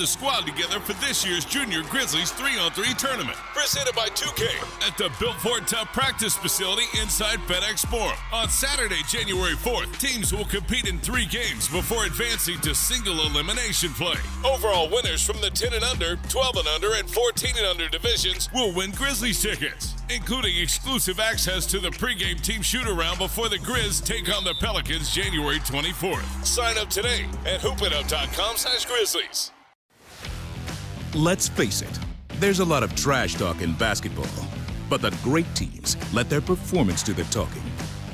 the squad together for this year's Junior Grizzlies 3-on-3 tournament. Presented by 2K at the Built Ford Tough practice facility inside FedEx Forum. On Saturday, January 4th, teams will compete in 3 games before advancing to single elimination play. Overall winners from the 10 and under, 12 and under, and 14 and under divisions will win Grizzlies tickets, including exclusive access to the pregame team shoot-around before the Grizz take on the Pelicans January 24th. Sign up today at hoopitup.com/Grizzlies. Let's face it, there's a lot of trash talk in basketball, but the great teams let their performance do the talking.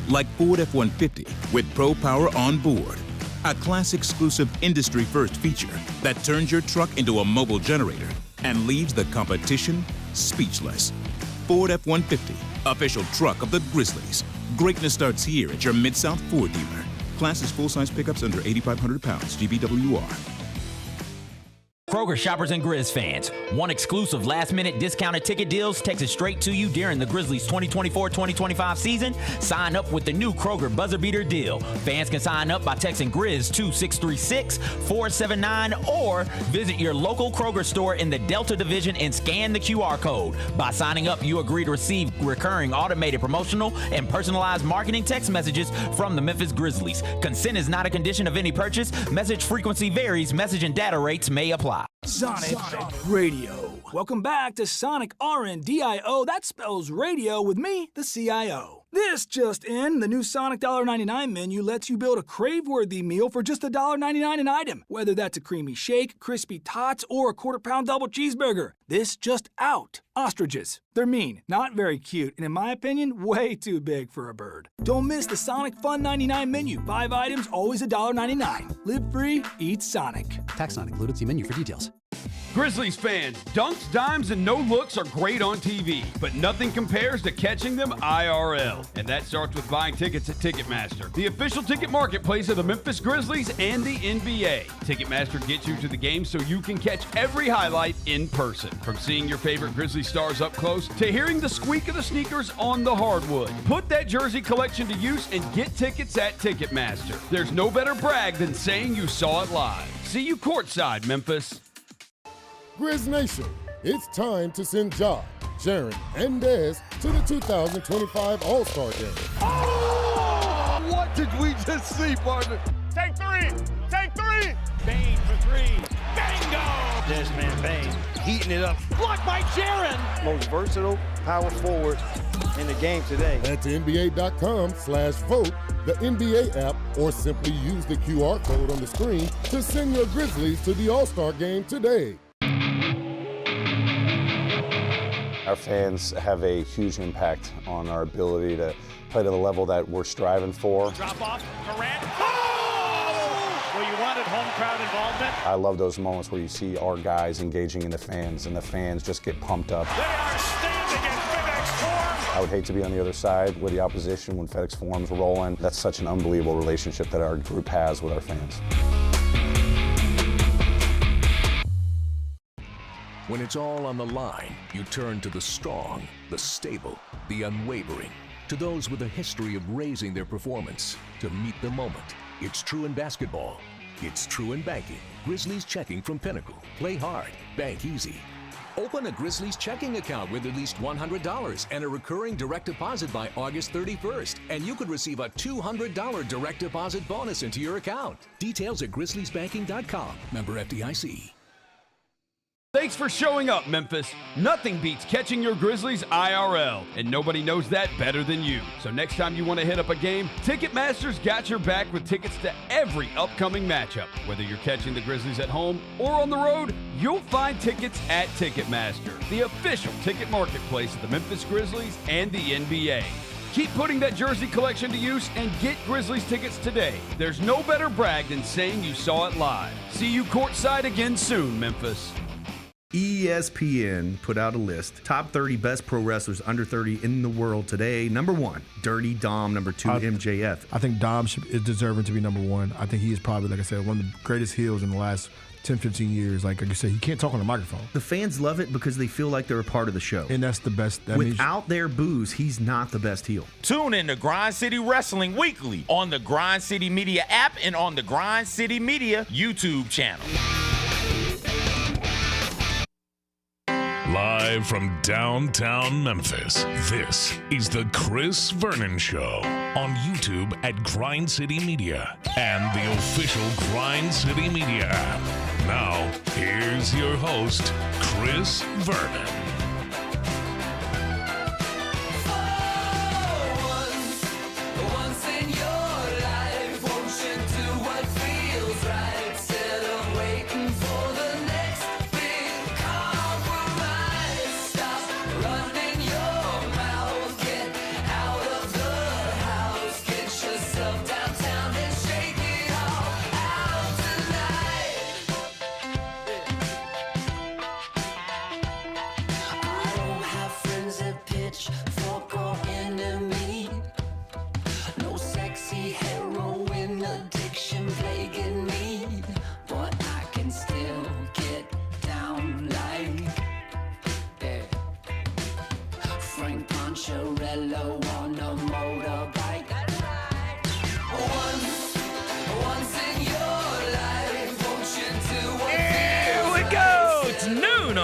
Like Ford F-150 with Pro Power on board, a class-exclusive industry-first feature that turns your truck into a mobile generator and leaves the competition speechless. Ford F-150, official truck of the Grizzlies. Greatness starts here at your Mid-South Ford dealer. Class is full-size pickups under 8,500 pounds, GVWR. Kroger shoppers and Grizz fans, want exclusive last-minute discounted ticket deals texted straight to you during the Grizzlies 2024-2025 season? Sign up with the new Kroger Buzzer Beater deal. Fans can sign up by texting Grizz to 636-479 or visit your local Kroger store in the Delta Division and scan the QR code. By signing up, you agree to receive recurring automated promotional and personalized marketing text messages from the Memphis Grizzlies. Consent is not a condition of any purchase. Message frequency varies. Message and data rates may apply. Sonic Radio. Welcome back to Sonic RNDIO. That spells radio with me, the CIO. This just in, the new Sonic $1.99 menu lets you build a crave-worthy meal for just $1.99 an item, whether that's a creamy shake, crispy tots, or a quarter-pound double cheeseburger. This just out. Ostriches. They're mean, not very cute, and in my opinion, way too big for a bird. Don't miss the Sonic Fun 99 menu. 5 items, always $1.99. Live free, eat Sonic. Tax not included. See menu for details. Grizzlies fans, dunks, dimes, and no-looks are great on TV, but nothing compares to catching them IRL. And that starts with buying tickets at Ticketmaster, the official ticket marketplace of the Memphis Grizzlies and the NBA. Ticketmaster gets you to the game so you can catch every highlight in person. From seeing your favorite Grizzlies stars up close to hearing the squeak of the sneakers on the hardwood. Put that jersey collection to use and get tickets at Ticketmaster. There's no better brag than saying you saw it live. See you courtside, Memphis. Grizz Nation, it's time to send Ja, Sharon, and Dez to the 2025 All-Star Game. Oh! What did we just see, partner? Take 3! Take 3! Payne for 3. Bingo! This man, Payne, Heating it up. Blocked by Sharon! Most versatile power forward in the game today. Head to NBA.com/vote, the NBA app, or simply use the QR code on the screen to send your Grizzlies to the All-Star Game today. Our fans have a huge impact on our ability to play to the level that we're striving for. Drop off, Durant. Oh! Well, you wanted home crowd involvement. I love those moments where you see our guys engaging in the fans, and the fans just get pumped up. They are standing in FedEx Forum. I would hate to be on the other side with the opposition when FedEx Forum's rolling. That's such an unbelievable relationship that our group has with our fans. When it's all on the line, you turn to the strong, the stable, the unwavering. To those with a history of raising their performance to meet the moment. It's true in basketball. It's true in banking. Grizzlies checking from Pinnacle. Play hard, bank easy. Open a Grizzlies checking account with at least $100 and a recurring direct deposit by August 31st. And you could receive a $200 direct deposit bonus into your account. Details at grizzliesbanking.com. Member FDIC. Thanks for showing up, Memphis. Nothing beats catching your Grizzlies IRL, and nobody knows that better than you. So next time you want to hit up a game, Ticketmaster's got your back with tickets to every upcoming matchup. Whether you're catching the Grizzlies at home or on the road, you'll find tickets at Ticketmaster, the official ticket marketplace of the Memphis Grizzlies and the NBA. Keep putting that jersey collection to use and get Grizzlies tickets today. There's no better brag than saying you saw it live. See you courtside again soon, Memphis. ESPN put out a list. Top 30 best pro wrestlers under 30 in the world today. Number 1, Dirty Dom. Number 2, MJF. I think Dom is deserving to be number 1. I think he is probably, like I said, one of the greatest heels in the last 10, 15 years. Like you said, he can't talk on the microphone. The fans love it because they feel like they're a part of the show. And that's the best. Without their booze, he's not the best heel. Tune in to Grind City Wrestling weekly on the Grind City Media app and on the Grind City Media YouTube channel. Live from downtown Memphis, this is the Chris Vernon Show on YouTube at Grind City Media and the official Grind City Media app. Now, here's your host, Chris Vernon.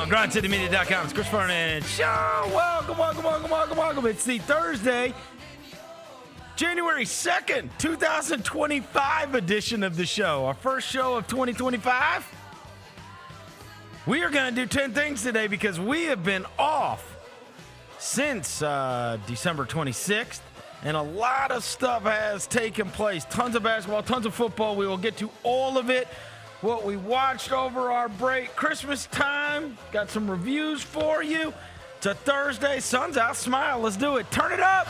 GrindCityMedia.com. It's Chris Vernon Show. Welcome. It's the Thursday, January 2nd, 2025 edition of the show. Our first show of 2025. We are going to do 10 things today because we have been off since December 26th, and a lot of stuff has taken place. Tons of basketball, tons of football. We will get to all of it. What we watched over our break, Christmas time, got some reviews for you. It's a Thursday, sun's out, smile, let's do it. Turn it up.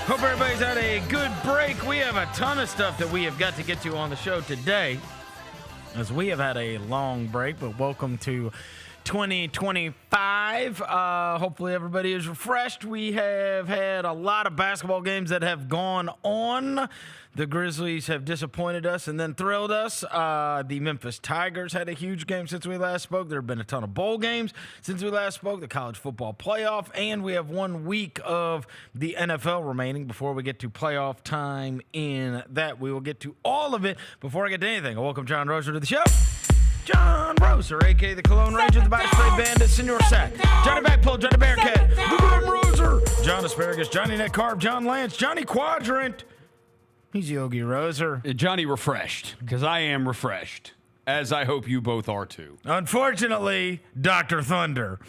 Hope everybody's had a good break. We have a ton of stuff that we have got to get to on the show today, as we have had a long break, but welcome to 2025. Hopefully everybody is refreshed. We have had a lot of basketball games that have gone on. The Grizzlies have disappointed us and then thrilled us. The Memphis Tigers had a huge game since we last spoke. There have been a ton of bowl games since we last spoke, the college football playoff, and we have 1 week of the NFL remaining before we get to playoff time in that. We will get to all of it. Before I get to anything, I welcome John Roser to the show. John Roser, a.k.a. the Cologne Ranger, the Body Spray Bandit, Senor Sack, Johnny Backpull, Johnny Bearcat, the Grim Roser, John Asparagus, Johnny Neck Carb, John Lance, Johnny Quadrant. He's Yogi Roser. Johnny refreshed, because I am refreshed, as I hope you both are too. Unfortunately, Dr. Thunder.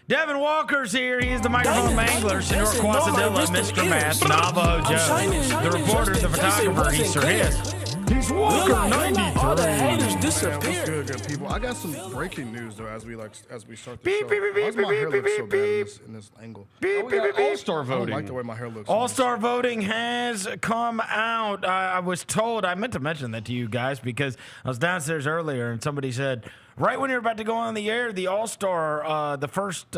Devin Walker's here. He's the microphone mangler, Senor Quasadilla, Mr. Math, Navajo Joe, the reporter, the photographer, he's Sir His. He's Walker 93. All the haters disappear. Good people. I got some breaking news though as we start the show. Why does my hair look so bad in this angle? All-Star voting. I don't like the way my hair looks. All-Star voting has come out. I was told, I meant to mention that to you guys because I was downstairs earlier and somebody said, right when you're about to go on the air, the All-Star, the first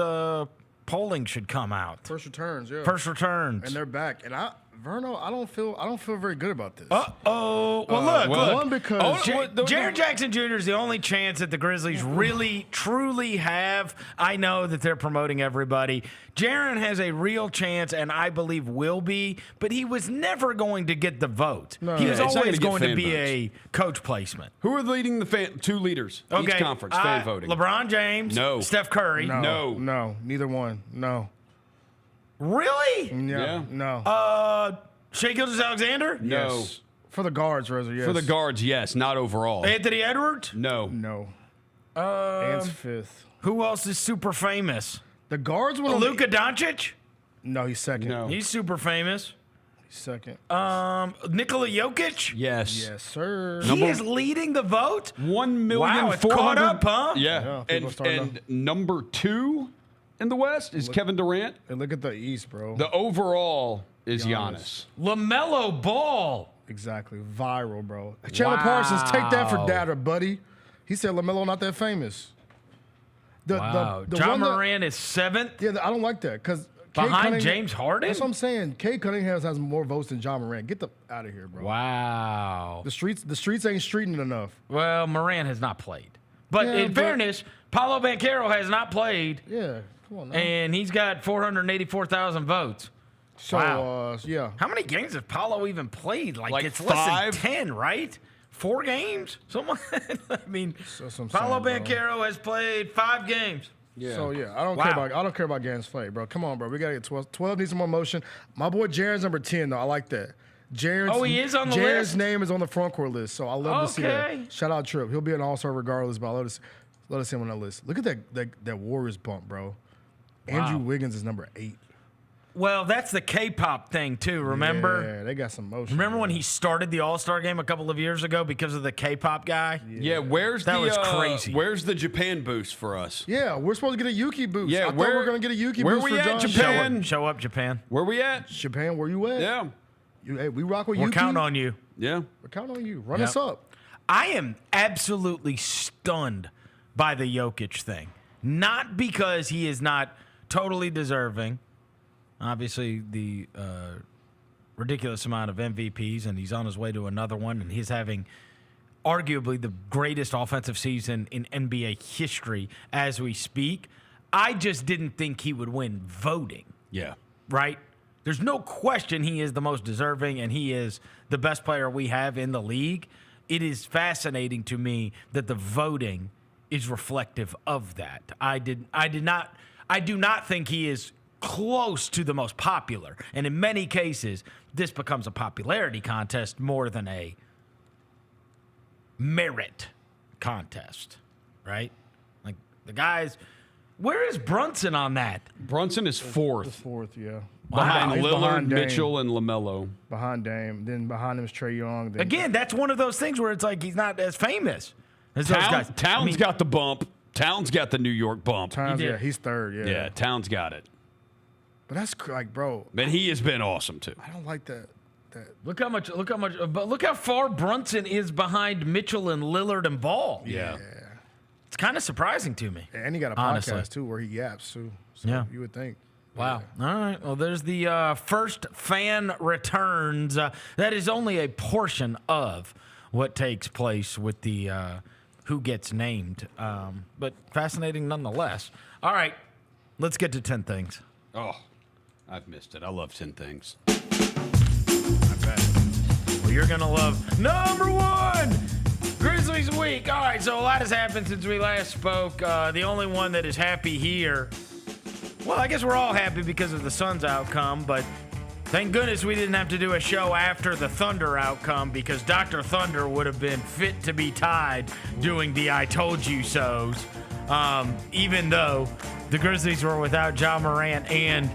polling should come out. First returns, yeah. First returns. And they're back. And Verno, I don't feel very good about this. Well, look. One, because Jaren Jackson Jr. is the only chance that the Grizzlies really, truly have. I know that they're promoting everybody. Jaren has a real chance, and I believe will be, but he was never going to get the vote. No, he was always going to be votes. A coach placement. Who are leading the two leaders each conference fan voting? LeBron James. No. Steph Curry. No. Neither one. No. Really? Yeah. No. Shai Gilgeous-Alexander? No. Yes. For the guards, Rosa, yes. For the guards, yes. Not overall. Anthony Edwards? No. Ant's fifth. Who else is super famous? The guards would Luka Doncic? No, he's second. No. He's super famous. He's second. Nikola Jokic? Yes. Yes, sir. He is leading the vote? 1,000,000. Wow, it's caught up, huh? Yeah. And number 2 in the West is Kevin Durant. And look at the East, bro. The overall is Giannis. LaMelo Ball. Exactly. Viral, bro. Chandler Parsons, take that for data, buddy. He said LaMelo not that famous. Wow. John Moran is 7th? Yeah, I don't like that because behind James Harden? That's what I'm saying. Cade Cunningham has more votes than John Moran. Get the out of here, bro. Wow. The streets ain't streeting enough. Well, Moran has not played. But in fairness, Paolo Banchero has not played. Yeah, come on now. And he's got 484,000 votes. So, wow. Yeah. How many games has Paolo even played? Like it's 5? less than 10, right? 4 games? Someone, I mean, Paolo Banchero has played 5 games. Yeah. So I don't care about games played, bro. Come on, bro. We gotta get 12. 12 needs some more motion. My boy Jaren's number 10, though. I like that. He is on the list. Jaren's name is on the front court list, so I love to see that. Shout out Tripp. He'll be an all-star regardless, but I love to see him on that list. Look at that Warriors bump, bro. Wow. Andrew Wiggins is number 8. Well, that's the K-pop thing too. Remember? Yeah, they got some motion. Remember when he started the All-Star game a couple of years ago because of the K-pop guy? Yeah, was crazy. Where's the Japan boost for us? Yeah, we're supposed to get a Yuki boost. Yeah, I thought we were gonna get a Yuki where boost we for at, John. Japan? Show up, Japan. Where we at? Japan, where you at? Yeah. Hey, we rock with We're Yuki. counting on you. Yeah. We're counting on you. Run us up. I am absolutely stunned by the Jokic thing. Not because he is not totally deserving. Obviously, the ridiculous amount of MVPs, and he's on his way to another one, and he's having arguably the greatest offensive season in NBA history as we speak. I just didn't think he would win voting. Yeah. Right? There's no question he is the most deserving, and he is the best player we have in the league. It is fascinating to me that the voting is reflective of that. I do not think he is close to the most popular. And in many cases, this becomes a popularity contest more than a merit contest, right? Like the guys, where is Brunson on that? Brunson is 4th. He's 4th, yeah. Behind He's Lillard, behind Dame. Mitchell, and LaMelo. Behind Dame. Then behind him is Trae Young. Again, that's one of those things where it's like he's not as famous as those guys. Towns got the bump. Towns got the New York bump. Towns, yeah, he's 3rd, yeah. Yeah, Towns got it. But that's like, bro. But he has been awesome too. I don't like that. Look how much. But look how far Brunson is behind Mitchell and Lillard and Ball. Yeah. It's kind of surprising to me. And he got a podcast too where he yaps too. So yeah. You would think. Wow. Yeah. All right. Well, there's the first fan returns. That is only a portion of what takes place with the who gets named. But fascinating nonetheless. All right. Let's get to 10 things. Oh, I've missed it. I love 10 things. I bet. Well, you're going to love number 1. Grizzlies week. All right, so a lot has happened since we last spoke. The only one that is happy here, well, I guess we're all happy because of the Suns outcome, but thank goodness we didn't have to do a show after the Thunder outcome because Dr. Thunder would have been fit to be tied doing the I told you so's, even though the Grizzlies were without Ja Morant. And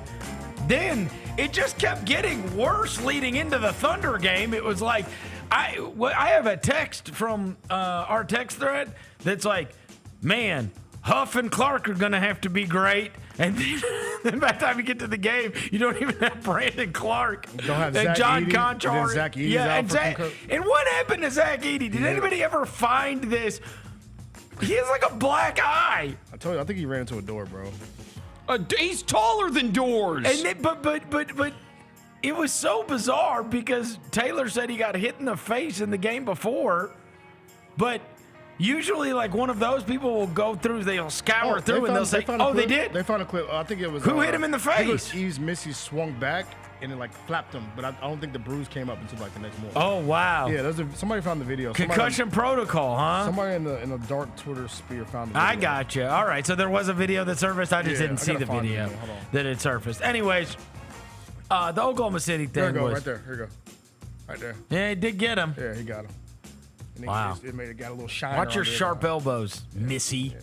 then it just kept getting worse leading into the Thunder game. It was like, I have a text from our text thread that's like, man, Huff and Clark are going to have to be great. And then by the time you get to the game, you don't even have Brandon Clark. You don't have and Zach John Edey. Conchar. Zach Edey's out and what happened to Zach Edey? Did anybody ever find this? He has like a black eye. I told you, I think he ran into a door, bro. He's taller than doors. And then, but it was so bizarre because Taylor said he got hit in the face in the game before, but usually like one of those people will go through, they'll scour through and they'll say, they did? They found a clip. I think it was. Who hit him in the face? I think it was Eves Missy swung back and it like flapped him, but I don't think the bruise came up until like the next morning. Oh, wow. Yeah, somebody found the video. Concussion protocol, huh? Somebody in the dark Twitter sphere found the video. I got you. All right, so there was a video that surfaced. I just didn't see the video that it surfaced. Anyways, the Oklahoma City thing There you go, was... right there. Here you go. Right there. Yeah, he did get him. Yeah, he got him. And wow. It got a little shine. Watch your sharp elbows, Missy.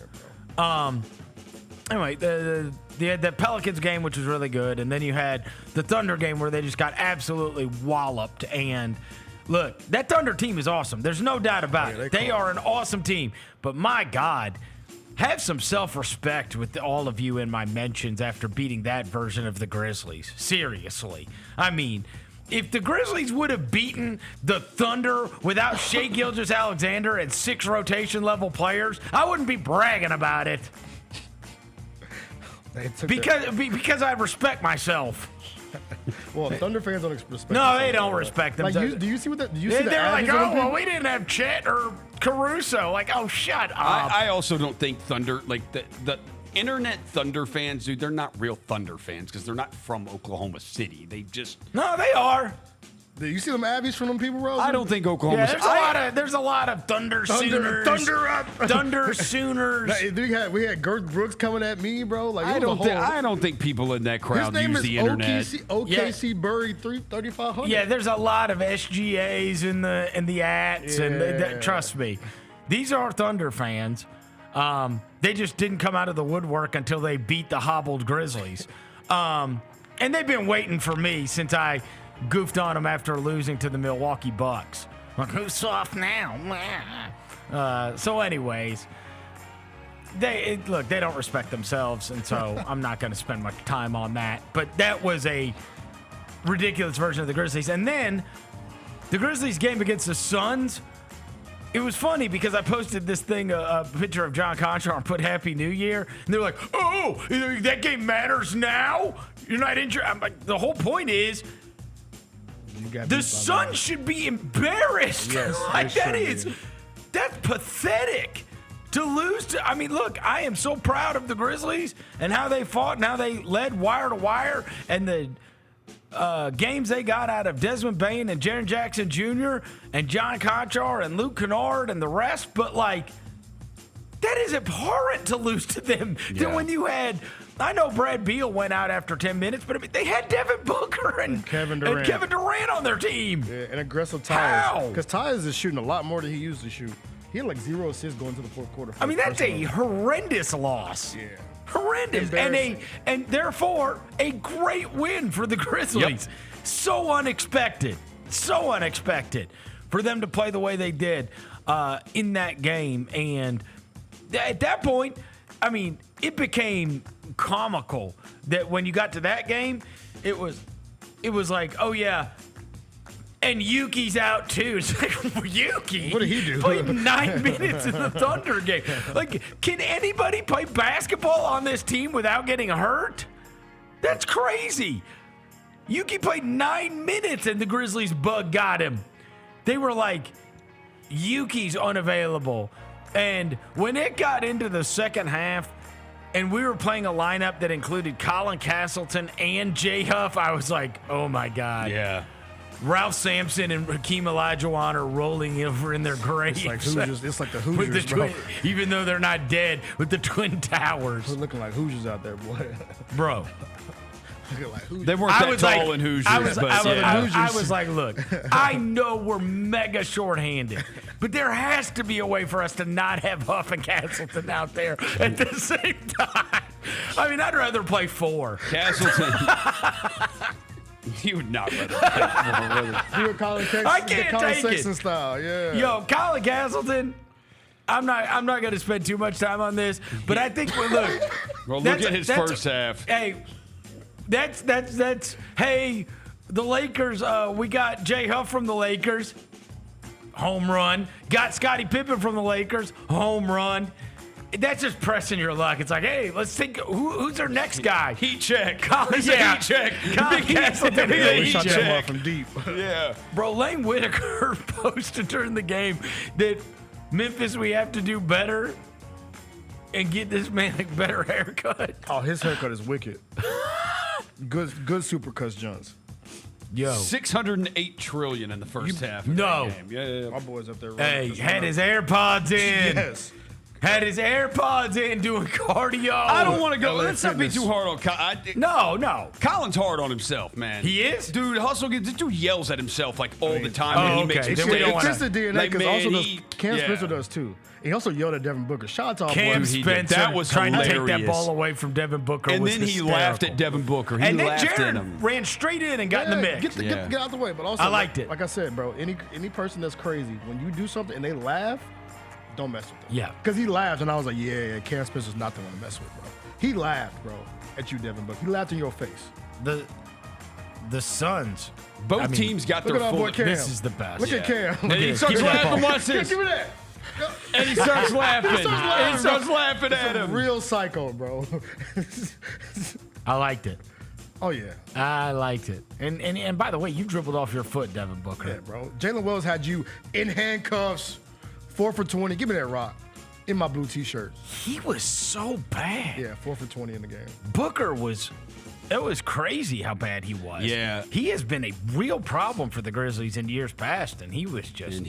Anyway, they had that Pelicans game, which was really good, and then you had the Thunder game where they just got absolutely walloped. And look, that Thunder team is awesome. There's no doubt about it. They are an awesome team. But my God, have some self-respect with all of you in my mentions after beating that version of the Grizzlies. Seriously. I mean, if the Grizzlies would have beaten the Thunder without Shai Gilgeous-Alexander and 6 rotation-level players, I wouldn't be bragging about it. Because I respect myself. Well, Thunder fans don't respect. No, they don't respect them. Like, do you see what? Do you see the they're like, averages oh, well, we didn't have Chet or Caruso. Like, oh, shut up. I also don't think Thunder, like the internet Thunder fans, dude, they're not real Thunder fans because they're not from Oklahoma City. They just no, they are. Do you see them Abbeys from them people, Rose? I don't think Oklahoma City. There's a lot of Thunder Sooners. Thunder Sooners. We had Girth Brooks coming at me, bro. Like I don't think people in that crowd use the internet. OKC buried 3,500. Yeah, there's a lot of SGAs in the ats, and trust me, these are Thunder fans. They just didn't come out of the woodwork until they beat the hobbled Grizzlies, and they've been waiting for me since I goofed on them after losing to the Milwaukee Bucks. Like, who's soft now? So anyways, they don't respect themselves, and so I'm not going to spend much time on that. But that was a ridiculous version of the Grizzlies. And then the Grizzlies game against the Suns, it was funny because I posted this thing, a picture of John Conchar, and put Happy New Year, and they're like, oh, that game matters now? You're not injured? I'm like, the whole point is, the Suns should be embarrassed. Yes, like that's pathetic to lose to. I mean, look, I am so proud of the Grizzlies and how they fought and how they led wire to wire and the games they got out of Desmond Bane and Jaren Jackson Jr. and John Conchar and Luke Kennard and the rest. But like, that is abhorrent to lose to them. Yeah. When you had. I know Brad Beal went out after 10 minutes, but I mean, they had Devin Booker and Kevin Durant on their team. Yeah, and aggressive Tyus. Because Tyus is shooting a lot more than he used to shoot. He had like 0 assists going to the fourth quarter. I mean, that's a horrendous loss. Yeah. Horrendous. And therefore, a great win for the Grizzlies. Yep. So unexpected for them to play the way they did in that game. And at that point, I mean, it became comical that when you got to that game, it was like, oh yeah, and Yuki's out too. It's like, Yuki? What did he do? Played 9 minutes in the Thunder game. Like, can anybody play basketball on this team without getting hurt? That's crazy. Yuki played 9 minutes and the Grizzlies bug got him. They were like, Yuki's unavailable. And when it got into the second half, and we were playing a lineup that included Colin Castleton and Jay Huff, I was like, oh my God. Yeah. Ralph Sampson and Hakeem Olajuwon are rolling over in their graves. It's like the Hoosiers, bro. Even though they're not dead, with the Twin Towers. They're looking like Hoosiers out there, boy. Bro. They weren't that tall in Hoosiers. I was like, look, I know we're mega shorthanded, but there has to be a way for us to not have Huff and Castleton out there at the same time. I mean, I'd rather play 4. Castleton. You would not rather play 4. You would Colin Sexton style, yeah. Yo, Colin Castleton. I'm not going to spend too much time on this, but I think look at his first half. Hey. That's hey, the Lakers, we got Jay Huff from the Lakers, home run. Got Scottie Pippen from the Lakers, home run. That's just pressing your luck. It's like, hey, let's think, who's our next guy? Heat check. Heat check. Big Castleton, heat check. From deep. Yeah. Bro, Lane Whitaker posted during the game that Memphis, we have to do better and get this man a better haircut. Oh, his haircut is wicked. Good Supercuts Jones. Yo, $608 trillion in the first half. No, game. Yeah. My boy's up there. Hey, had his AirPods in. Yes. Had his AirPods in doing cardio. I don't want to go. Let's not be too hard on Colin. No. Colin's hard on himself, man. He is? Dude, this dude yells at himself like all the time. He makes mistakes. It's just the DNA because also Cam Spencer does too. He also yelled at Devin Booker. Shout out to Cam Spencer. That was trying hilarious. to take that ball away from Devin Booker. And was then he hysterical. laughed at Devin Booker. And then Jaren ran straight in and got in the mix. Get out the way. But also, I liked it. Like I said, bro, any person that's crazy, when you do something and they laugh, don't mess with them. Yeah. Because he laughed, and I was like, yeah, Cam Spencer's not the one to mess with, bro. He laughed, bro, at you, Devin Booker. He laughed in your face. The Suns. Both teams got their full. This is the best. Look at Cam. He starts laughing. Watch this. Give me that. And he starts laughing. He starts laughing at him. Real psycho, bro. I liked it. Oh, yeah. I liked it. And by the way, you dribbled off your foot, Devin Booker. Yeah, bro. Jalen Wells had you in handcuffs, 4 for 20. Give me that rock. In my blue T-shirt. He was so bad. Yeah, 4 for 20 in the game. Booker was... It was crazy how bad he was. Yeah. He has been a real problem for the Grizzlies in years past, and he was just...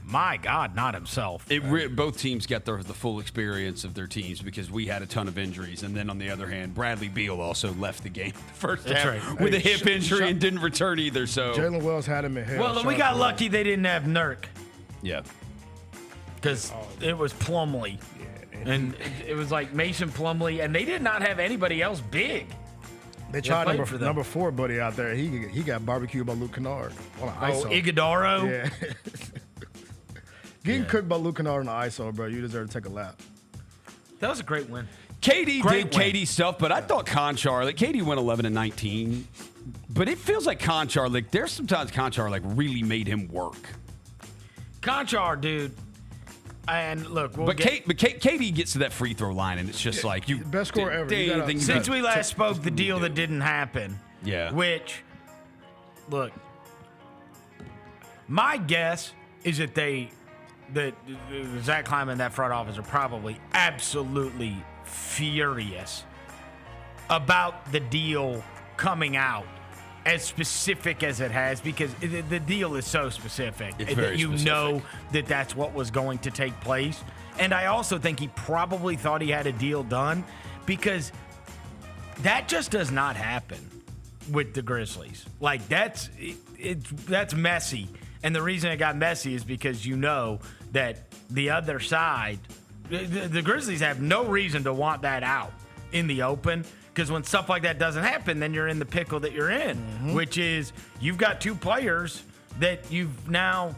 My God, not himself. Both teams got the full experience of their teams because we had a ton of injuries. And then on the other hand, Bradley Beal also left the game the first half with a hip injury and didn't return either. So Jalen Wells had him in hell. Well, we got lucky they didn't have Nurk. Yeah. Because it was Plumlee. Yeah, and it was like Mason Plumlee, and they did not have anybody else big. They tried number 4 buddy out there. He got barbecued by Luke Kennard on an ISO. Iguodaro? Yeah. Getting cooked by Luke Kennard on the ISO, bro. You deserve to take a lap. That was a great win. KD did KD stuff, but I thought Conchar, KD went 11 and 19. But it feels like Conchar, there's sometimes Conchar, really made him work. Conchar, dude. And look, KD gets to that free throw line, and it's just best score ever. Since we last spoke, the deal that didn't happen. Yeah. Which, look, my guess is that Zach Kleiman and that front office are probably absolutely furious about the deal coming out as specific as it has, because the deal is so specific that you know that that's what was going to take place. And I also think he probably thought he had a deal done, because that just does not happen with the Grizzlies. That's messy. And the reason it got messy is because you know that the other side, the Grizzlies have no reason to want that out in the open. Because when stuff like that doesn't happen, then you're in the pickle that you're in, which is you've got 2 players that you've now,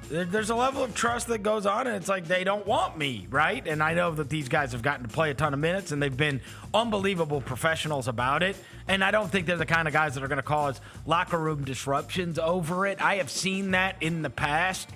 there's a level of trust that goes on, and it's like they don't want me, right? And I know that these guys have gotten to play a ton of minutes, and they've been unbelievable professionals about it. And I don't think they're the kind of guys that are going to cause locker room disruptions over it. I have seen that in the past.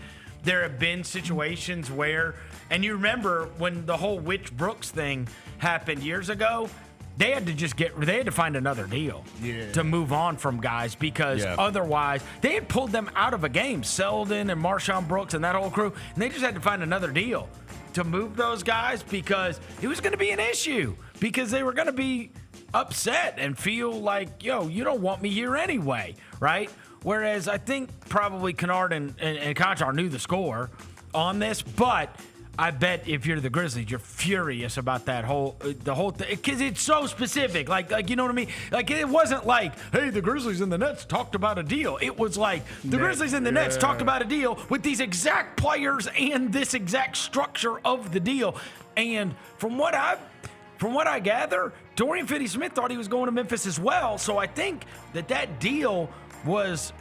There have been situations where, and you remember when the whole Witch Brooks thing happened years ago, they had to find another deal to move on from guys, because otherwise they had pulled them out of a game. Selden and Marshawn Brooks and that whole crew, and they just had to find another deal to move those guys, because it was going to be an issue, because they were going to be upset and feel like, you don't want me here anyway, right? Whereas I think probably Kennard and Conchar knew the score on this, but I bet if you're the Grizzlies, you're furious about the whole thing, because it's so specific. Like you know what I mean? It wasn't like, hey, the Grizzlies and the Nets talked about a deal. It was like the Grizzlies and the Nets talked about a deal with these exact players and this exact structure of the deal. And from what I gather, Dorian Finney-Smith thought he was going to Memphis as well. So I think that deal was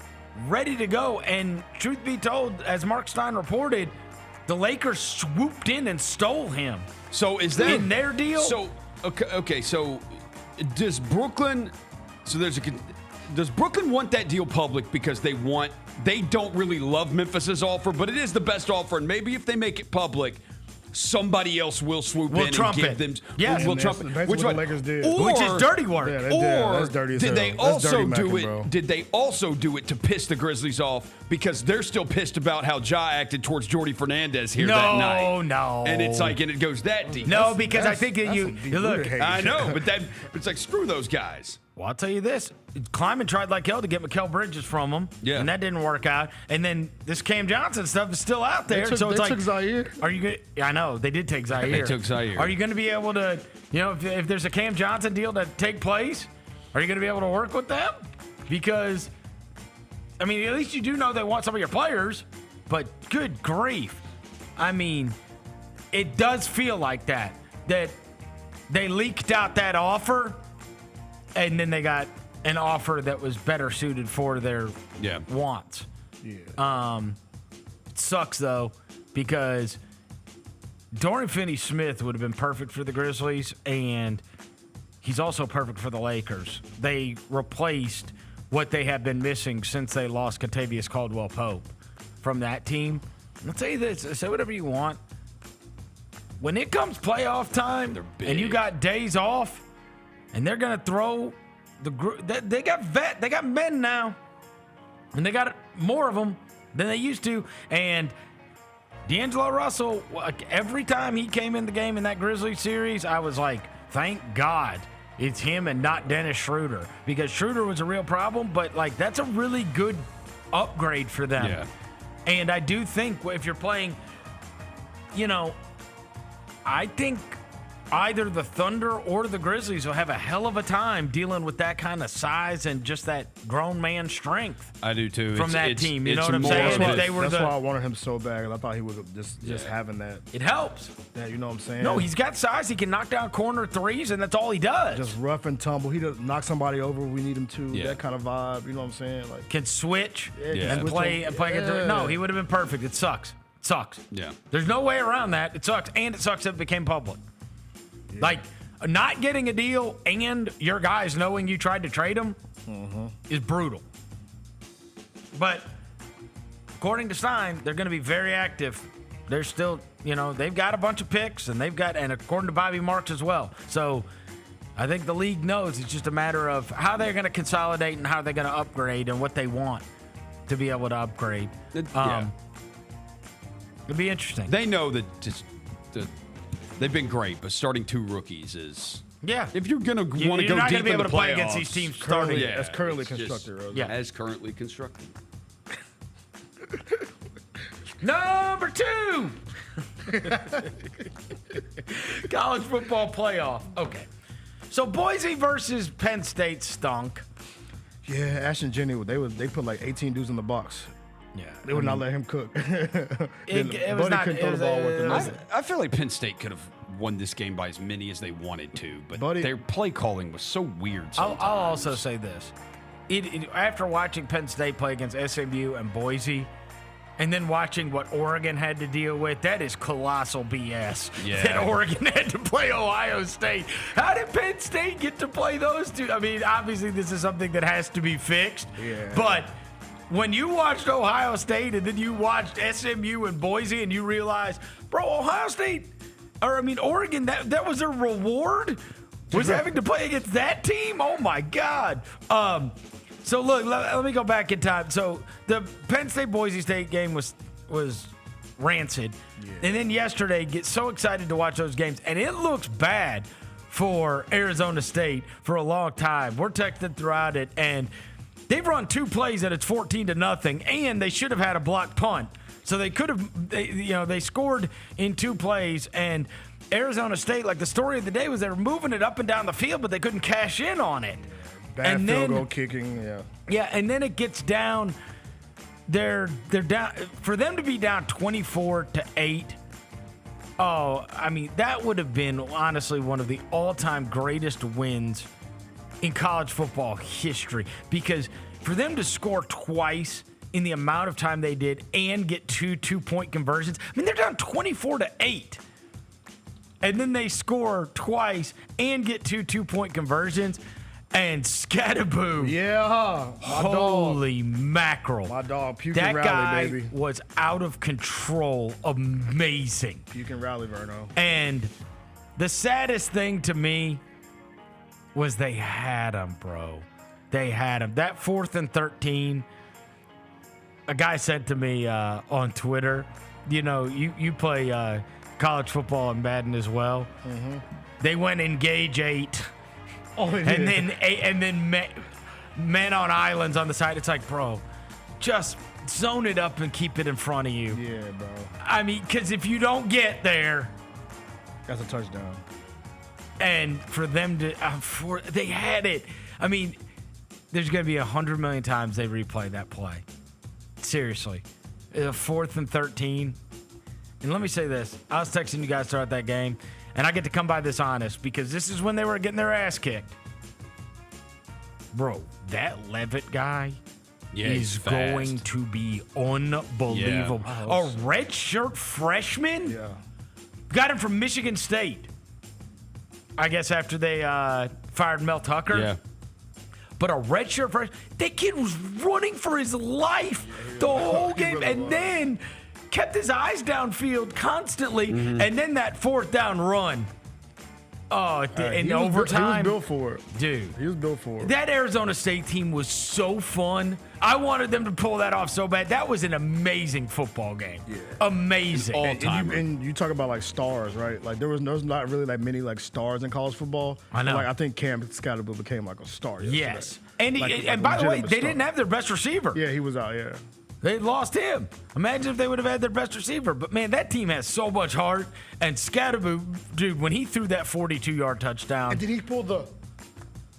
ready to go. And truth be told, as Mark Stein reported, the Lakers swooped in and stole him. So is that in their deal? So okay. So does Brooklyn? Does Brooklyn want that deal public because they don't really love Memphis's offer, but it is the best offer, and maybe if they make it public, somebody else will swoop in and give them. Yeah, we'll trump it. Which one? The Lakers did. Which is dirty work. Yeah, that's dirty as hell. Did they also do it? Did they also do it to piss the Grizzlies off because they're still pissed about how Ja acted towards Jordy Fernandez here that night? No. And it's like, and it goes that deep. No, because I think that you look. I know, but it's like, screw those guys. Well, I'll tell you this. Kleiman tried like hell to get Mikal Bridges from him, and that didn't work out. And then this Cam Johnson stuff is still out there. They took Zaire. Are you good? I know, they did take Zaire. They took Zaire. Are you going to be able to, if there's a Cam Johnson deal to take place, are you going to be able to work with them? Because, at least you do know they want some of your players, but good grief. It does feel like that they leaked out that offer, and then they got an offer that was better suited for their wants. Yeah. It sucks, though, because Dorian Finney-Smith would have been perfect for the Grizzlies, and he's also perfect for the Lakers. They replaced what they have been missing since they lost Kentavious Caldwell-Pope from that team. I'll tell you this, say whatever you want. when it comes playoff time and you got days off and they're going to throw they got men now, and they got more of them than they used to. And D'Angelo Russell, every time he came in the game in that Grizzlies series, I was like, thank God it's him and not Dennis Schroeder, because Schroeder was a real problem, but like that's a really good upgrade for them. Yeah. And I do think if you're playing, I think either the Thunder or the Grizzlies will have a hell of a time dealing with that kind of size and just that grown man strength. I do too. From that team, you know what I'm saying? That's why I wanted him so bad. I thought he was just having that. It helps. Yeah, you know what I'm saying? No, he's got size. He can knock down corner threes, and that's all he does. Just rough and tumble. He does knock somebody over when we need him to. Yeah. That kind of vibe. You know what I'm saying? Like can switch yeah. and play. No, he would have been perfect. It sucks. Yeah. There's no way around that. It sucks, and it sucks that it became public. Yeah. Like, not getting a deal and your guys knowing you tried to trade him is brutal. But according to Stein, they're going to be very active. They're still, they've got a bunch of picks, and according to Bobby Marks as well. So I think the league knows it's just a matter of how they're going to consolidate and how they're going to upgrade and what they want to be able to upgrade. It'll be interesting. They know that they've been great, but starting two rookies is if you're gonna want to go not deep gonna be in able the to play playoffs, against these teams starting. As currently constructed. As currently constructed. Number 2. College football playoff. Okay. So Boise versus Penn State stunk. Yeah, Ashton Jennings, they put like 18 dudes in the box. Yeah, they would not let him cook. It was not. Couldn't throw the ball with him. I feel like Penn State could have won this game by as many as they wanted to, but their play calling was so weird. I'll also say this: after watching Penn State play against SMU and Boise, and then watching what Oregon had to deal with, that is colossal BS. Yeah. That Oregon had to play Ohio State. How did Penn State get to play those two? I mean, obviously this is something that has to be fixed. Yeah. But when you watched Ohio State and then you watched SMU and Boise and you realized, Oregon, that was a reward? Was having to play against that team? Oh, my God. So, look, let me go back in time. So, the Penn State-Boise State game was rancid. Yeah. And then yesterday, get so excited to watch those games. And it looks bad for Arizona State for a long time. We're texting throughout it, and they've run 2 plays and it's 14-0, and they should have had a blocked punt. So they could have, they scored in 2 plays, and Arizona State, like the story of the day was they were moving it up and down the field, but they couldn't cash in on it. Bad field goal kicking, yeah. Yeah, and then it gets down. They're down for them to be down 24-8. Oh, I mean, that would have been honestly one of the all-time greatest wins in college football history, because for them to score twice in the amount of time they did and get 2 2-point conversions, I mean, they're down 24-8. And then they score twice and get 2 2-point conversions, and scatterboo. Yeah. Holy mackerel. My dog, puke that and rally, guy baby. was out of control. Amazing. Puke and rally, Vernon. And the saddest thing to me was they had him, bro. They had him. That 4th and 13, a guy said to me on Twitter, you play college football and Madden as well. Mm-hmm. They went engage 8. Oh, and then men on islands on the side. It's like, bro, just zone it up and keep it in front of you. Yeah, bro. I mean, because if you don't get there, that's a touchdown. And for them to, they had it. I mean, there's going to be 100 million times they replay that play. Seriously. 4th and 13. And let me say this. I was texting you guys throughout that game, and I get to come by this honest because this is when they were getting their ass kicked. Bro, that Levitt guy is going to be unbelievable. Yeah. A redshirt freshman? Yeah. Got him from Michigan State. I guess after they fired Mel Tucker. Yeah. But a redshirt freshman, that kid was running for his life the whole game. And then kept his eyes downfield constantly, and then that 4th down run. Oh, in overtime. He was built for it. Dude. He was built for it. That Arizona State team was so fun. I wanted them to pull that off so bad. That was an amazing football game. Yeah. Amazing. And you talk about like stars, right? Like there's not really that many like stars in college football. I know. Like I think Cam Scatterbill became like a star yesterday. Yes. And by the way, they didn't have their best receiver. Yeah, he was out, yeah. They lost him. Imagine if they would have had their best receiver. But, man, that team has so much heart. And Scatterbo, dude, when he threw that 42-yard touchdown. And did he pull the...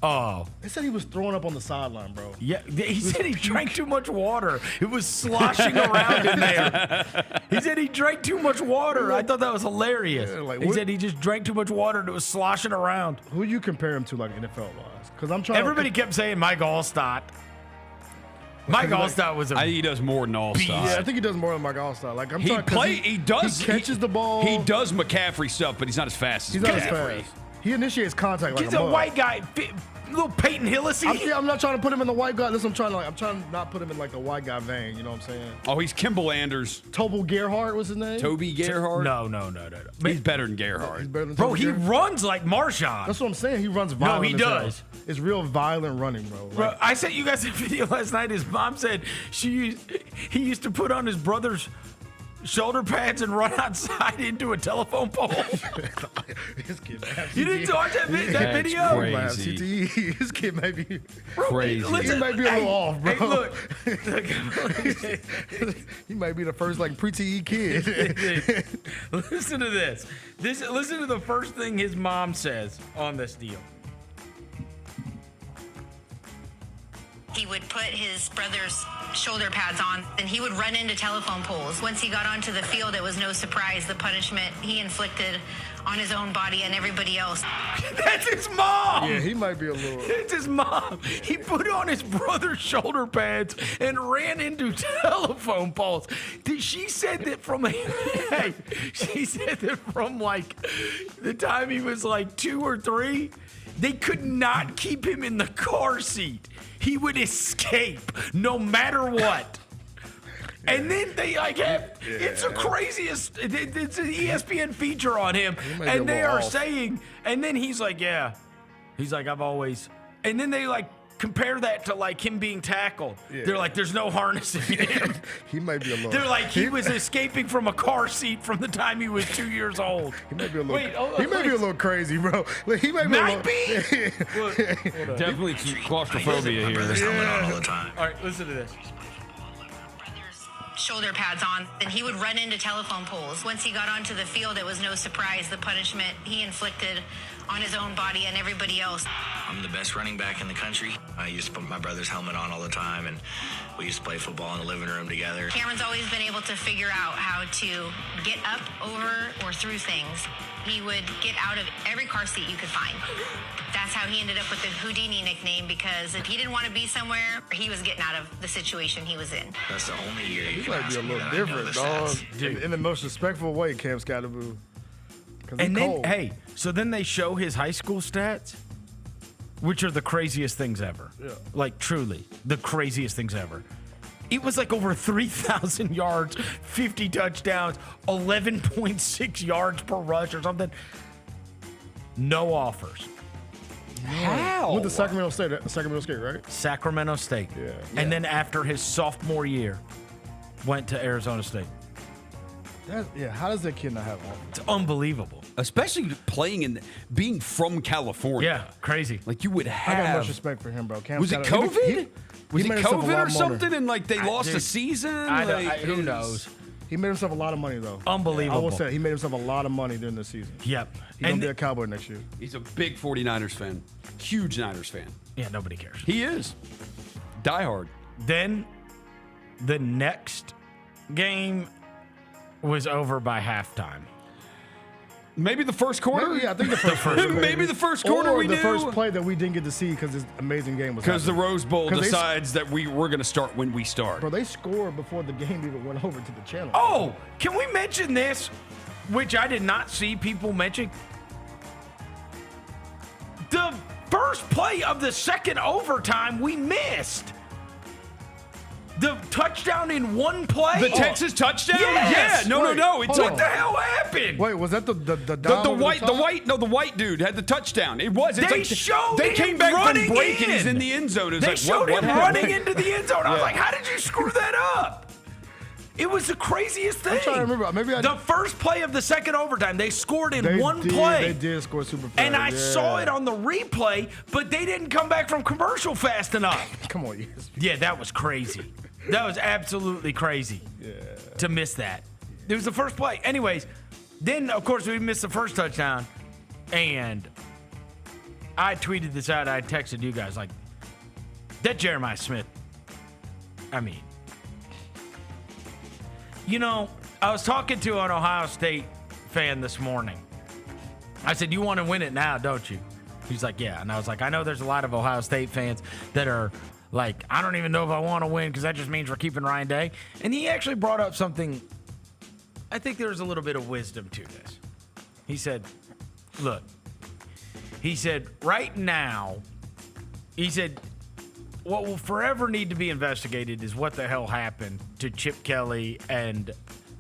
Oh. They said he was throwing up on the sideline, bro. Yeah, he said he drank too much water. It was sloshing around in there. He said he drank too much water. I thought that was hilarious. Yeah, he said he just drank too much water and it was sloshing around. Who you compare him to, like, NFL-wise? Because I'm trying Everybody kept saying Mike Allstott. Mike Allstott was I think he does more than Allstott. Yeah, I think he does more than Mike Allstott. Like he catches the ball. He does McCaffrey stuff, but he's not as fast as McCaffrey. He initiates contact like he's a white guy. Little Peyton Hillis. I'm not trying to put him in the white guy. I'm trying to not put him in like the white guy vein. You know what I'm saying? Oh, he's Kimball Anders. Tobel Gerhardt was his name. Toby Gerhardt. No. He's better than Gerhardt. He's better than bro. He runs like Marshawn. That's what I'm saying. He runs violent. No, he does. It's real violent running, bro. Bro, I sent you guys a video last night. His mom said he used to put on his brother's shoulder pads and run outside into a telephone pole. You didn't watch that video? Crazy. His kid might be crazy. He might be a little off, bro. Hey, look. He might be the first like pre-TE kid. Listen to this. Listen to the first thing his mom says on this deal. He would put his brother's shoulder pads on, and he would run into telephone poles. Once he got onto the field, it was no surprise the punishment he inflicted on his own body and everybody else. That's his mom! Yeah, he might be a little... It's his mom. He put on his brother's shoulder pads and ran into telephone poles. She said that from like the time he was like 2 or 3, they could not keep him in the car seat. He would escape no matter what. And then they it's the craziest. It's an ESPN feature on him, and they are saying, and then he's like, I've always, and then they like compare that to like him being tackled. Yeah. They're like, there's no harnessing him. He might be a little. They're like, he was escaping from a car seat from the time he was 2 years old. He might be a little. He might be a little crazy, bro. Like, he might be. Look, definitely some claustrophobia here. All the time. All right, listen to this. Shoulder pads on, and he would run into telephone poles. Once he got onto the field, it was no surprise the punishment he inflicted on his own body and everybody else. I'm the best running back in the country. I used to put my brother's helmet on all the time, and we used to play football in the living room together. Cameron's always been able to figure out how to get up, over, or through things. He would get out of every car seat you could find. That's how he ended up with the Houdini nickname, because if he didn't want to be somewhere, he was getting out of the situation he was in. That's the only year you He can might ask be a me little that I know different, the dog. stats. In the most respectful way, Cam Scatterbo. And then, so then they show his high school stats, which are the craziest things ever. Yeah. Like, truly, the craziest things ever. It was like over 3,000 yards, 50 touchdowns, 11.6 yards per rush or something. No offers. How? With the Sacramento State, right? Sacramento State. Yeah. And then after his sophomore year, went to Arizona State. How does that kid not have offers? It's unbelievable. Especially being from California. Yeah, crazy. Like you would have. I got much respect for him, bro. Was it COVID? Was it COVID or something? Money. And like they lost a season? Who knows? He made himself a lot of money, though. Unbelievable. I will say, he made himself a lot of money during the season. Yep. He's going to be a Cowboy next year. He's a big 49ers fan. Huge Niners fan. Yeah, nobody cares. He is. Die hard. Then the next game was over by halftime. Maybe the first quarter? Maybe, I think the first quarter. Maybe the first quarter or we the knew. first play that we didn't get to see because this amazing game was Because the Rose Bowl 'Cause decides that we're going to start when we start. Bro, they scored before the game even went over to the channel. Oh, can we mention this, which I did not see people mention? The first play of the second overtime we missed. The touchdown in one play? The Texas touchdown? Yes. Yeah. No. What the hell happened? Wait, was that the white dude had the touchdown. It was. It's they like showed they him came back running from break in. and he's in the end zone. They showed him running into the end zone. I was Yeah. like, how did you screw that up? It was the craziest thing. I'm trying to remember. Maybe the first play of the second overtime, they scored in one play. They did score super fast. And I saw it on the replay, but they didn't come back from commercial fast enough. Come on, yes. Yeah, that was crazy. That was absolutely crazy to miss that. It was the first play. Anyways, then, of course, we missed the first touchdown. And I tweeted this out. I texted you guys, like, that Jeremiah Smith, I mean, you know, I was talking to an Ohio State fan this morning. I said, you want to win it now, don't you? He's like, yeah. And I was like, I know there's a lot of Ohio State fans that are like, I don't even know if I want to win because that just means we're keeping Ryan Day. And he actually brought up something. I think there was a little bit of wisdom to this. He said, look, he said, right now, he said, what will forever need to be investigated is what the hell happened to Chip Kelly and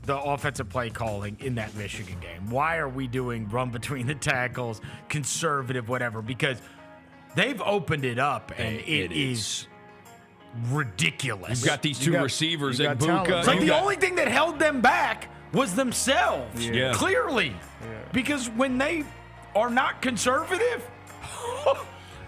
the offensive play calling in that Michigan game. Why are we doing run between the tackles, conservative, whatever? Because they've opened it up, and it is ridiculous. You've got these two receivers at Buka. It's like the only thing that held them back was themselves, Yeah. clearly. Yeah. Because when they are not conservative,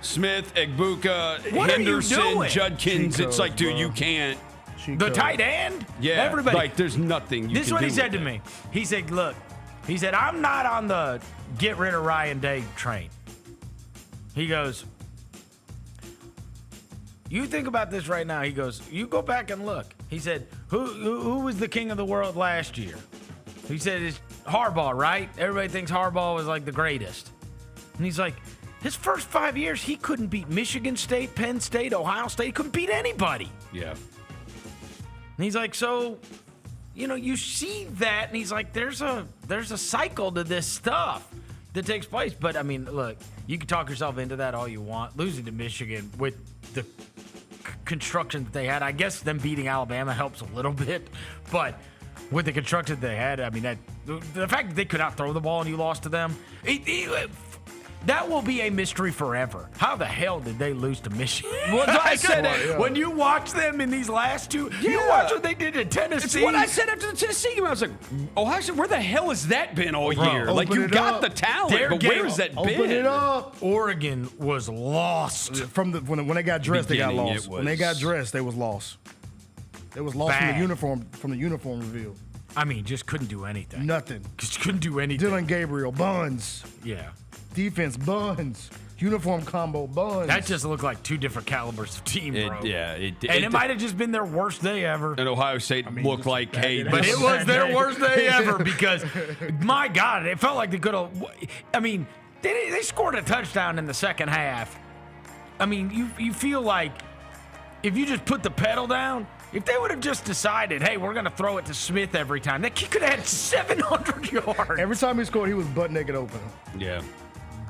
Smith, Egbuka, What are you Henderson, doing? Judkins. It's like, dude, you can't. the tight end, Yeah, everybody. like there's nothing you This is can what do he said with to it. me. He said, look, he said, I'm not on the get rid of Ryan Day train. He goes, you think about this right now. He goes, you go back and look. He said, who was the king of the world last year? He said, it's Harbaugh, right? Everybody thinks Harbaugh was like the greatest. And he's like, his first 5 years, he couldn't beat Michigan State, Penn State, Ohio State. He couldn't beat anybody. Yeah. And he's like, so, you know, you see that, and he's like, there's a cycle to this stuff that takes place. But I mean, look, you can talk yourself into that all you want. Losing to Michigan with the construction that they had, I guess them beating Alabama helps a little bit, but with the construction they had, I mean, that the fact that they could not throw the ball and you lost to them, that will be a mystery forever. How the hell did they lose to Michigan? Well, I said it. When you watch them in these last two, you watch what they did in Tennessee. It's what I said after the Tennessee game. I was like, Ohio State, where the hell has that been all year? Like, you got the talent, but where has that been? Open it up. Oregon was lost. From the when they got dressed, they got Beginning, lost. it When they was- got dressed, they was lost. They was lost Bad. from the uniform reveal. I mean, just couldn't do anything. Nothing. Just couldn't do anything. Dylan Gabriel, buns. Yeah. Defense, buns. Uniform combo, buns. That just looked like two different calibers of team, bro. It And it might have just been their worst day ever. And Ohio State looked like, hey, But it was their worst day ever because, my God, it felt like they could have. I mean, they scored a touchdown in the second half. I mean, you feel like if you just put the pedal down, if they would have just decided, hey, we're going to throw it to Smith every time, that kid could have had 700 yards. Every time he scored, he was butt naked open. Yeah.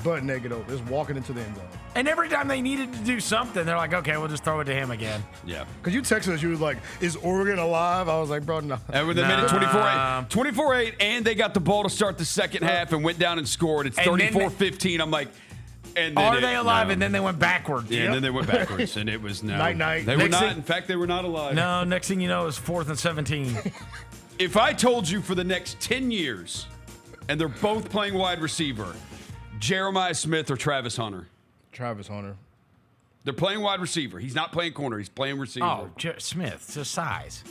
Butt naked open. Just walking into the end zone. And every time they needed to do something, they're like, okay, we'll just throw it to him again. Yeah. Because you texted us, you was like, is Oregon alive? I was like, bro, no. And with a minute 24-8. 24-8, and they got the ball to start the second half and went down and scored. It's 34-15. I'm like, and then Are they alive? And then they went backwards. Yeah, and then they went backwards, and it was no. Night. They were not. In fact, they were not alive. No, next thing you know, it's 4th and 17. If I told you for the next 10 years, and they're both playing wide receiver, Jeremiah Smith or Travis Hunter. Travis Hunter. They're playing wide receiver. He's not playing corner. He's playing receiver. Oh, Smith, it's a size.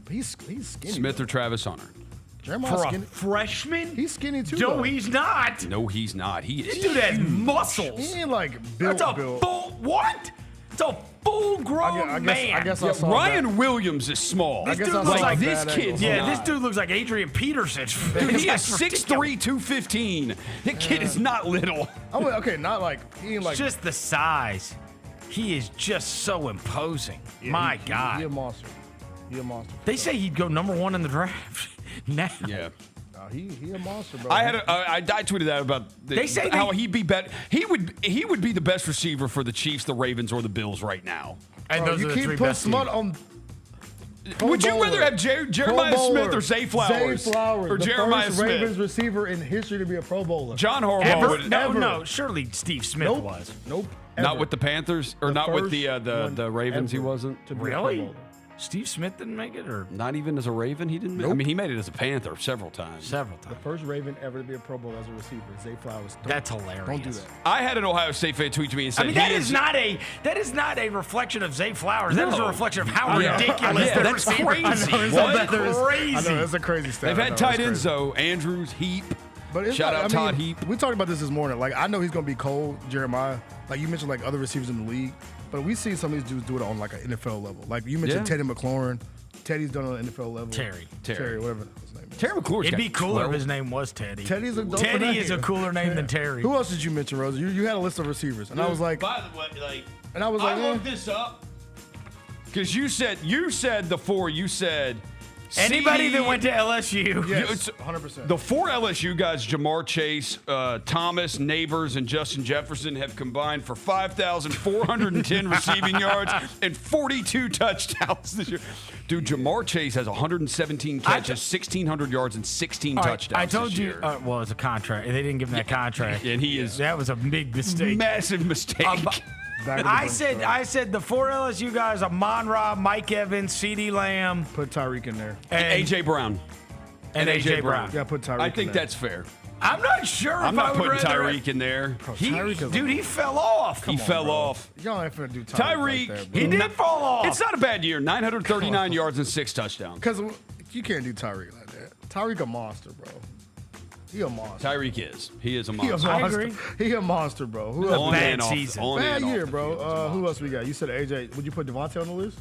He's skinny. Smith or Travis Hunter. Jeremiah's For skinny. a freshman? He's skinny too. No, though. he's not. No, he's not. He is. This dude has muscles. He ain't like built. That's a full, what? It's a full-grown man. I guess I saw Ryan Williams is small. I guess dude I looks saw like this that kid's angle. Yeah, this dude looks like Adrian Peterson. Dude, he is That's 6'3", ridiculous. 215. That kid is not little. Oh, okay, not like he ain't like. It's just the size. He is just so imposing. My God. He a monster. He a monster. They say he'd go number 1 in the draft. Now. Yeah. He a monster, bro. I tweeted that about They say how they- he'd be better. He would be the best receiver for the Chiefs, the Ravens, or the Bills right now. And Bro, those you are the keep three putting best smut teams. Would you rather have Jeremiah Smith or Zay Flowers? Zay Flowers, or Jeremiah first Smith? Ravens receiver in history to be a Pro Bowler. John Harbaugh would No, surely Steve Smith was. Nope. Not with the Panthers, or not with the Ravens. He wasn't. Really? Steve Smith didn't make it, or not even as a Raven. He didn't. Nope. I mean, he made it as a Panther several times. The first Raven ever to be a Pro Bowl as a receiver, Zay Flowers. That's hilarious. Don't do that. I had an Ohio State fan tweet to me and said, that is not a reflection of Zay Flowers. That is a reflection of how ridiculous that that's crazy. Crazy. I know, that's a crazy stat. They've had tight ends though. Andrews, Heap. But Shout out Todd Heap. We talked about this morning. Like, I know he's going to be cold, Jeremiah. Like, you mentioned, like, other receivers in the league. But we've seen some of these dudes do it on, like, an NFL level. Like, you mentioned Teddy McLaurin. Teddy's done it on an NFL level. Terry, whatever his name is. Terry McLaurin. It'd be cooler if his name was Teddy. Teddy's a dope Teddy name. is a cooler name than Terry. Who else did you mention, Rose? You had a list of receivers. And I was like... By the way, I looked this up. Because you said the four. You said... Anybody that went to LSU. Yes, 100%. The four LSU guys, Jamar Chase, Thomas, Neighbors, and Justin Jefferson, have combined for 5,410 receiving yards and 42 touchdowns this year. Dude, Jamar Chase has 117 catches, 1,600 yards, and 16 touchdowns. I told this you, year. well, it's a contract. They didn't give him that contract. And he is. That was a big mistake. Massive mistake. I said the four LSU guys: Amon-Ra, Mike Evans, CeeDee Lamb. Put Tyreek in there. And AJ Brown. And AJ Brown. Yeah, put Tyreek in there. I think that's fair. I'm not sure I'm if not I would putting rather Tyreek in there. Dude, he fell off. He fell off. Y'all ain't finna do Tyreek. Tyreek. Like that, He did fall off. It's not a bad year. 939 yards and 6 touchdowns. Because you can't do Tyreek like that. Tyreek a monster, bro. He a monster. Tyreek is. He is a He a monster. monster. I agree. He a monster, bro. Who On else? and off. season. On Bad and year, off the bro. field. Who else we got? You said AJ. Would you put Devontae on the list?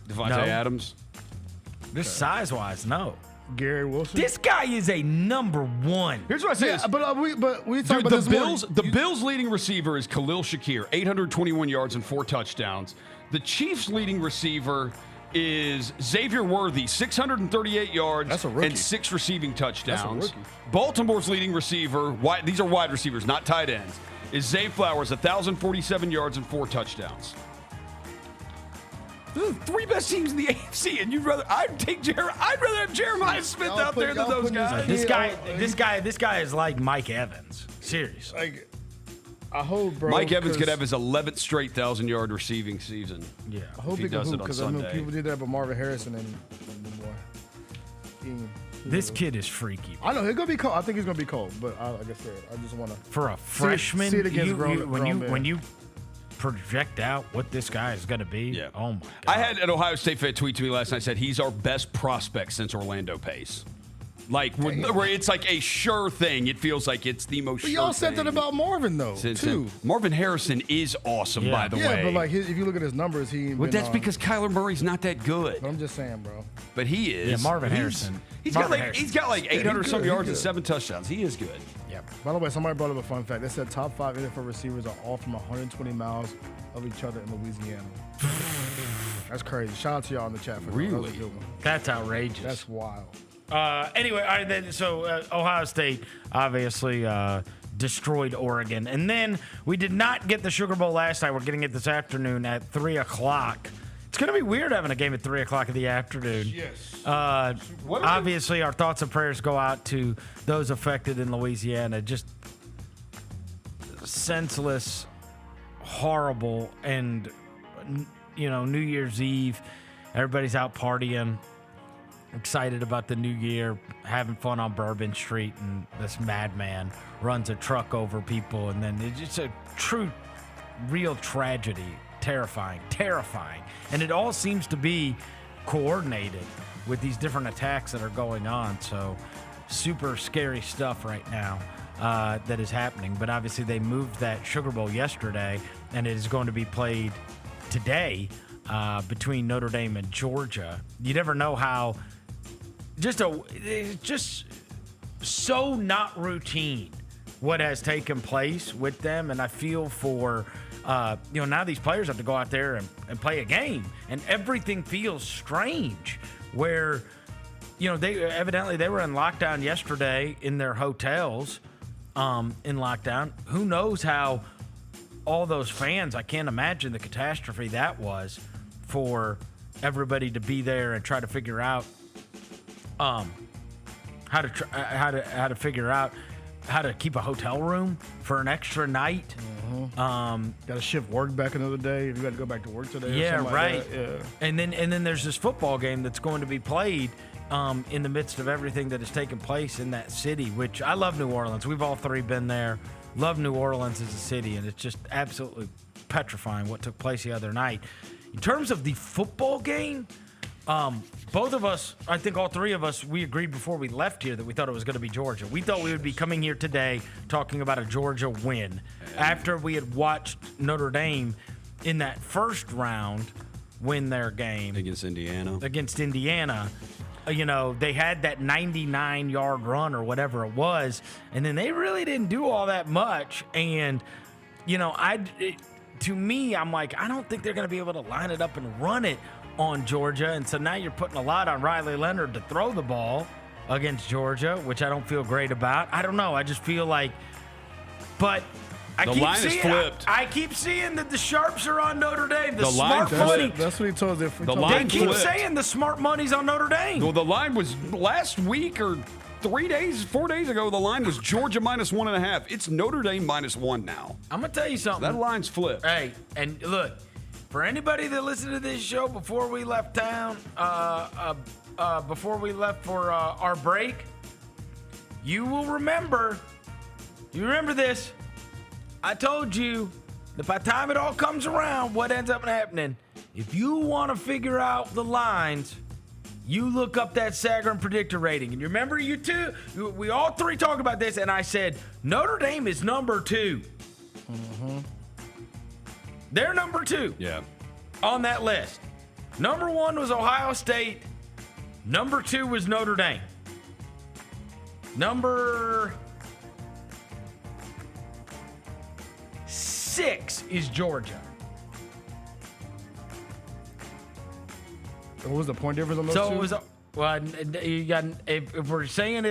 Devontae No. Adams. This size-wise, no. Gary Wilson. This guy is a number one. Here's what I say. Yeah, but we talked Dude, about this Bills. morning. The Bills' leading receiver is Khalil Shakir, 821 yards and 4 touchdowns. The Chiefs' leading receiver is Xavier Worthy, 638 yards That's a rookie. and 6 receiving touchdowns. That's a rookie. Baltimore's leading receiver, these are wide receivers, not tight ends, is Zay Flowers, 1,047 yards and 4 touchdowns. Those are the 3 best teams in the AFC, and I'd rather have Jeremiah Smith out there than those guys. This guy is like Mike Evans. Seriously. Like, I hope, bro. Mike Evans could have his 11th straight 1,000-yard receiving season. Yeah. I hope if he does can it hoop on because I know Sunday. people did that, but Marvin Harrison and This kid is freaky. I know he's gonna be cold. I think he's gonna be cold, but like I said, I just want to For a freshman, see it against when you project out what this guy is going to be. Yeah. Oh my God. I had an Ohio State fan tweet to me last night. Said he's our best prospect since Orlando Pace. Like where it's like a sure thing. It feels like it's the most. But sure y'all said thing that about Marvin though too. Marvin Harrison is awesome, by the way. Yeah, but like if you look at his numbers, Well, that's because Kyler Murray's not that good. But I'm just saying, bro. But he is. Yeah, Marvin Harrison. He's got like 800 some yards and 7 touchdowns. He is good. Yeah. By the way, somebody brought up a fun fact. They said top 5 NFL receivers are all from 120 miles of each other in Louisiana. That's crazy. Shout out to y'all in the chat for that. That was a good one. That's outrageous. That's wild. Anyway, all right, so Ohio State obviously destroyed Oregon. And then we did not get the Sugar Bowl last night. We're getting it this afternoon at 3 o'clock. It's going to be weird having a game at 3 o'clock in the afternoon. Yes. Obviously, our thoughts and prayers go out to those affected in Louisiana. Just senseless, horrible, and, New Year's Eve, everybody's out partying, excited about the new year, having fun on Bourbon Street, and this madman runs a truck over people, and then it's just a true, real tragedy. Terrifying. And it all seems to be coordinated with these different attacks that are going on. So super scary stuff right now that is happening. But obviously they moved that Sugar Bowl yesterday, and it is going to be played today between Notre Dame and Georgia. You never know how it's just so not routine what has taken place with them. And I feel for now these players have to go out there and play a game, and everything feels strange where, they evidently they were in lockdown yesterday in their hotels in lockdown. Who knows how all those fans, I can't imagine the catastrophe that was for everybody to be there and try to figure out how to keep a hotel room for an extra night. Got to shift work back another day. You got to go back to work today. Yeah, or something right. Like that. Yeah. And then there's this football game that's going to be played in the midst of everything that has taken place in that city, which I love New Orleans. We've all three been there. Love New Orleans as a city, and it's just absolutely petrifying what took place the other night. In terms of the football game, both of us, I think all three of us, we agreed before we left here that we thought it was going to be Georgia. We thought we would be coming here today talking about a Georgia win after we had watched Notre Dame in that first round win their game against Indiana. You know, they had that 99-yard run or whatever it was, and then they really didn't do all that much. And, you know, to me, I'm like, I don't think they're going to be able to line it up and run it on Georgia. And so now you're putting a lot on Riley Leonard to throw the ball against Georgia, which I don't feel great about. I don't know. I just feel like, but the line is flipped. I keep seeing that the sharps are on Notre Dame. The smart money. That's what he told us. They keep saying the smart money's on Notre Dame. Well, the line was last week or 4 days ago. The line was Georgia -1.5. It's Notre Dame -1 now. I'm gonna tell you something. That line's flipped. Hey, and look, for anybody that listened to this show before we left town, before we left for our break, you will remember. You remember this? I told you that by the time it all comes around, what ends up happening, if you want to figure out the lines, you look up that Sagarin predictor rating. And you remember, we all three talked about this, and I said, Notre Dame is number 2. They're number 2 on that list. Number 1 was Ohio State. Number 2 was Notre Dame. Number 6 is Georgia. What was the point difference on those So two? it was you got if we're saying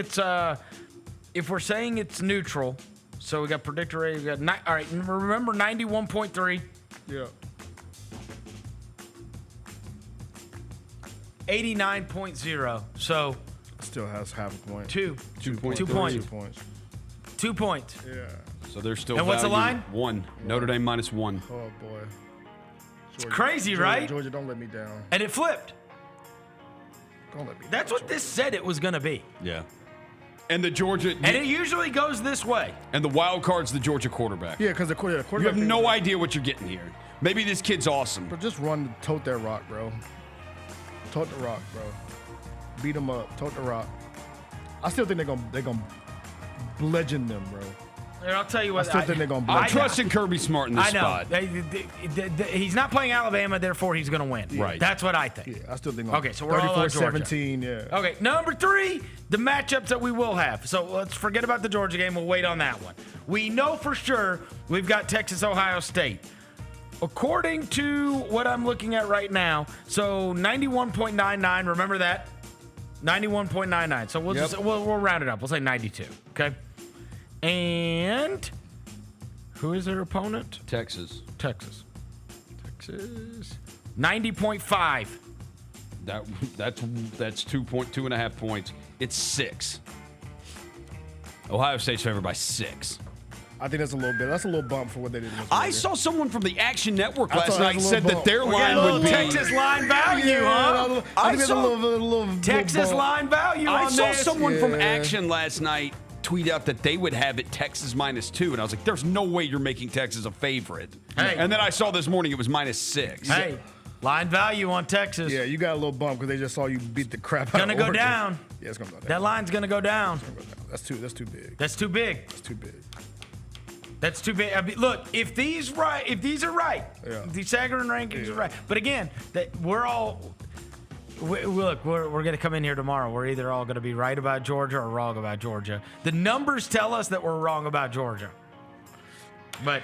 it's neutral, so we got predictor rating. We got all right. Remember 91.3. Yeah. 89.0. So still has half a point. 2 points. 2 points. Yeah. So they're still. And what's the line? 1. Notre Dame -1. Oh boy. It's crazy, right? Georgia, don't let me down. And it flipped. Don't let me That's what this said it was going to be. Yeah. And the Georgia. And it usually goes this way. And the wild card's the Georgia quarterback. Yeah, because the quarterback. You have no idea what you're getting here. Maybe this kid's awesome. But just run, tote that rock, bro. Tote the rock, bro. Beat them up. Tote the rock. I still think they're gonna legend them, bro. And I'll tell you what. I still think they're gonna. I'm trusting Kirby Smart in this I know. spot. He's not playing Alabama, therefore he's going to win. Right. That's what I think. Yeah, I still think. Okay, so we're all on Georgia. 34-17, yeah. Okay, number 3, the matchups that we will have. So let's forget about the Georgia game. We'll wait on that one. We know for sure we've got Texas, Ohio State. According to what I'm looking at right now, so 91.99. Remember that? 91.99. So we'll round it up. We'll say 92. Okay. And who is their opponent? Texas. 90.5. That's 2.5 points. It's 6. Ohio State's favored by 6. I think that's a little bit. That's a little bump for what they did. I saw someone from the Action Network last night said that their line would be Texas line value, huh? I think that's a little Texas line value. I on saw this. someone from Action last night tweet out that they would have it Texas -2, and I was like, "There's no way you're making Texas a favorite." Hey. And then I saw this morning it was -6. Hey, line value on Texas. Yeah, you got a little bump because they just saw you beat the crap out of Gonna go Oregon. down. Yeah, it's gonna go down. That line's gonna go down. That's too big. That's too big. It's too big. That's too big. I mean, look, if these are right, Yeah. the Sagarin rankings are right. But again, that we're going to come in here tomorrow. We're either all going to be right about Georgia or wrong about Georgia. The numbers tell us that we're wrong about Georgia. But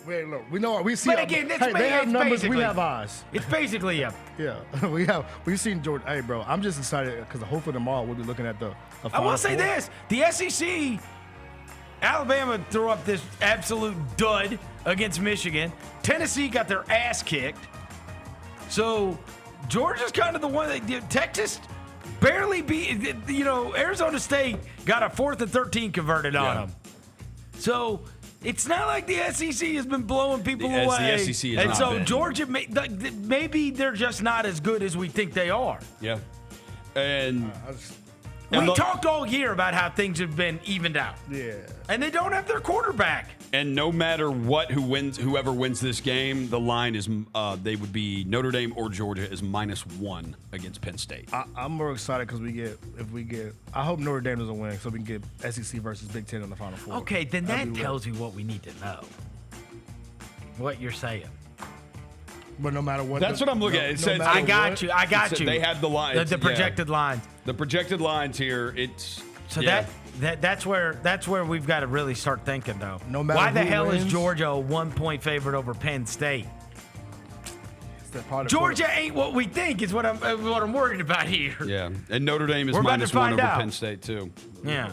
wait, look, we know we see. But again, they have numbers. We have eyes. It's basically Yeah, we've seen Georgia. Hey, bro, I'm just excited because hopefully tomorrow we'll be looking at the. I will say this: the SEC. Alabama threw up this absolute dud against Michigan. Tennessee got their ass kicked. So Georgia's kind of the one that Texas barely beat. Arizona State got a 4th and 13 converted on them. So it's not like the SEC has been blowing people away. The SEC has and not so been. Georgia, maybe they're just not as good as we think they are. Yeah. And we talked all year about how things have been evened out. Yeah. And they don't have their quarterback. And no matter whoever wins this game, the line is they would be Notre Dame or Georgia is -1 against Penn State. I'm more excited because I hope Notre Dame doesn't win so we can get SEC versus Big Ten in the Final Four. Okay, then that tells you what we need to know. What you're saying. But no matter what. That's what I'm looking at. It says, I got you. They have the lines. The projected lines. The projected lines here. That's where we've got to really start thinking, though. No matter why the who hell wins, is Georgia a 1-point favorite over Penn State? Georgia ain't what we think is what I'm worried about here. Yeah, and Notre Dame is We're about to -1 find over out. Penn State too. Yeah,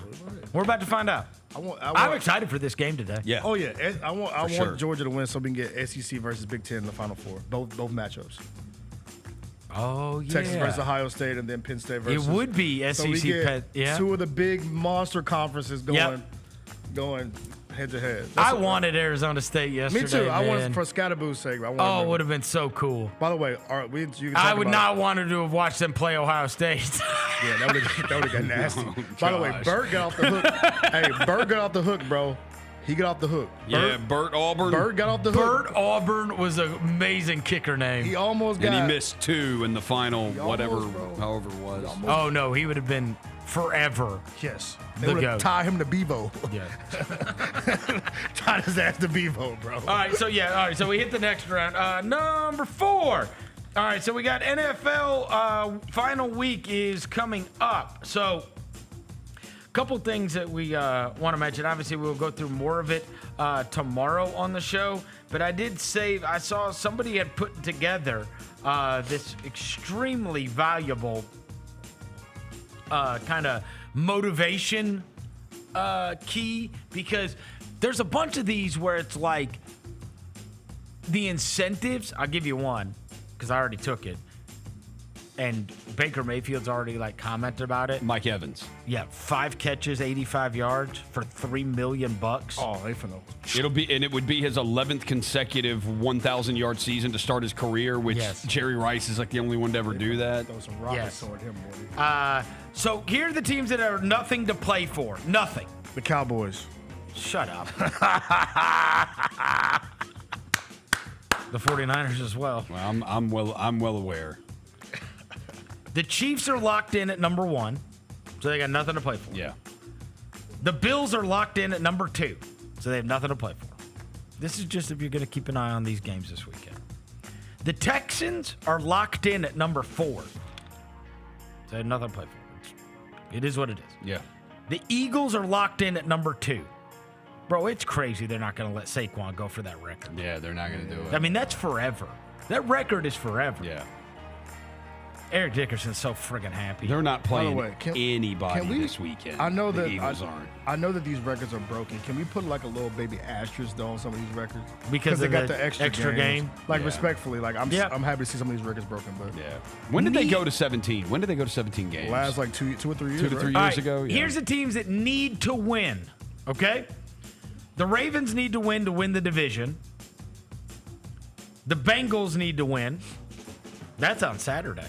we're about to find out. I'm excited for this game today. Yeah. Oh yeah, I want sure. Georgia to win so we can get SEC versus Big Ten in the Final Four. Both matchups. Oh yeah. Texas versus Ohio State and then Penn State versus. It would be SEC. So we get yeah. 2 of the big monster conferences going head to head. I wanted Arizona State yesterday. Me too. I man. wanted for Scatterboo's sake. It would have been so cool. By the way, I would not want to have watched them play Ohio State. Yeah, that would have got nasty. Oh, By the way, Burt got off the hook. Hey, Burt got off the hook, bro. He got off the hook. Burt Auburn. Burt got off the hook. Burt Auburn was an amazing kicker name. He almost got. And he missed 2 in the final, however it was. Oh no, he would have been forever. Yes. The They would goat. have tied him to Bevo. Yeah. Tied his ass to Bevo, bro. All right, so we hit the next round. Number 4. All right, so we got NFL final week is coming up. So a couple things that we want to mention. Obviously, we'll go through more of it tomorrow on the show. But I saw somebody had put together this extremely valuable kind of motivation key, because there's a bunch of these where it's like the incentives. I'll give you one because I already took it, and Baker Mayfield's already commented about it. Mike Evans. Yeah, 5 catches, 85 yards for $3 million. Oh, they finna. It would be his 11th consecutive 1,000-yard season to start his career, which Jerry Rice is the only one to ever do that. Throw some rockets toward him, boy. So here are the teams that are nothing to play for. Nothing. The Cowboys. Shut up. The 49ers as well. Well, I'm well aware. The Chiefs are locked in at number 1, so they got nothing to play for. Yeah. The Bills are locked in at number 2, so they have nothing to play for. This is just if you're going to keep an eye on these games this weekend. The Texans are locked in at number 4, so they have nothing to play for. It is what it is. Yeah. The Eagles are locked in at number 2. Bro, it's crazy they're not going to let Saquon go for that record. Yeah, they're not going to do it. I mean, that's forever. That record is forever. Yeah. Eric Dickerson's so friggin' happy. They're not playing By the way, anybody this weekend. I know the that Eagles aren't. I know that these records are broken. Can we put a little baby asterisk though on some of these records? Because they of got the extra game. Respectfully, I'm happy to see some of these records broken. But When did they go to 17? When did they go to 17 games? Last 2 or 3 years. 2 to 3 right? years ago. Yeah. Here's the teams that need to win. Okay, the Ravens need to win the division. The Bengals need to win. That's on Saturday.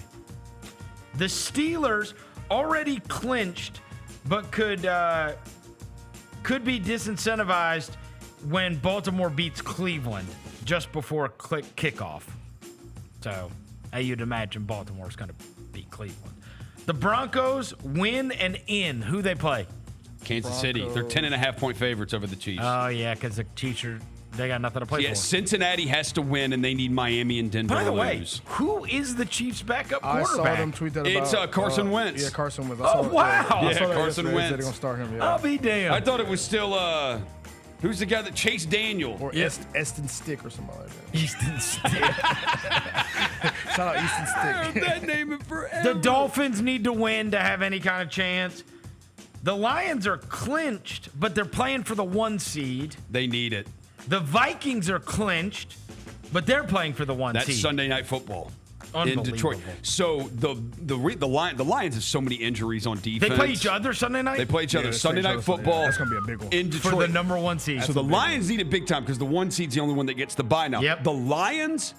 The Steelers already clinched, but could be disincentivized when Baltimore beats Cleveland just before kickoff. So, you'd imagine Baltimore's going to beat Cleveland. The Broncos win and in. Who they play? Kansas City. They're 10.5-point favorites over the Chiefs. Oh, yeah, because the Chiefs they got nothing to play for. Cincinnati has to win, and they need Miami and Denver to lose. By the way, who is the Chiefs' backup quarterback? I saw them tweet that about. It's Carson Wentz. Yeah, Carson Wentz. Oh, wow. Carson Wentz. They're going to start him, I'll be damned. I thought it was still, who's the guy that Chase Daniel? Or Eston Stick or something like that. Easton Stick. Shout out Easton Stick. That name it forever. The Dolphins need to win to have any kind of chance. The Lions are clinched, but they're playing for the 1 seed. They need it. The Vikings are clinched, but they're playing for the 1 seed. That's Sunday Night Football. in Detroit. So the Lions have so many injuries on defense. They play each other Sunday night? They play each other Sunday night football. That's going to be a big one. In Detroit. For the number 1 seed. So the Lions need it big time because the 1 seed's the only one that gets the bye now. Yep. The Lions,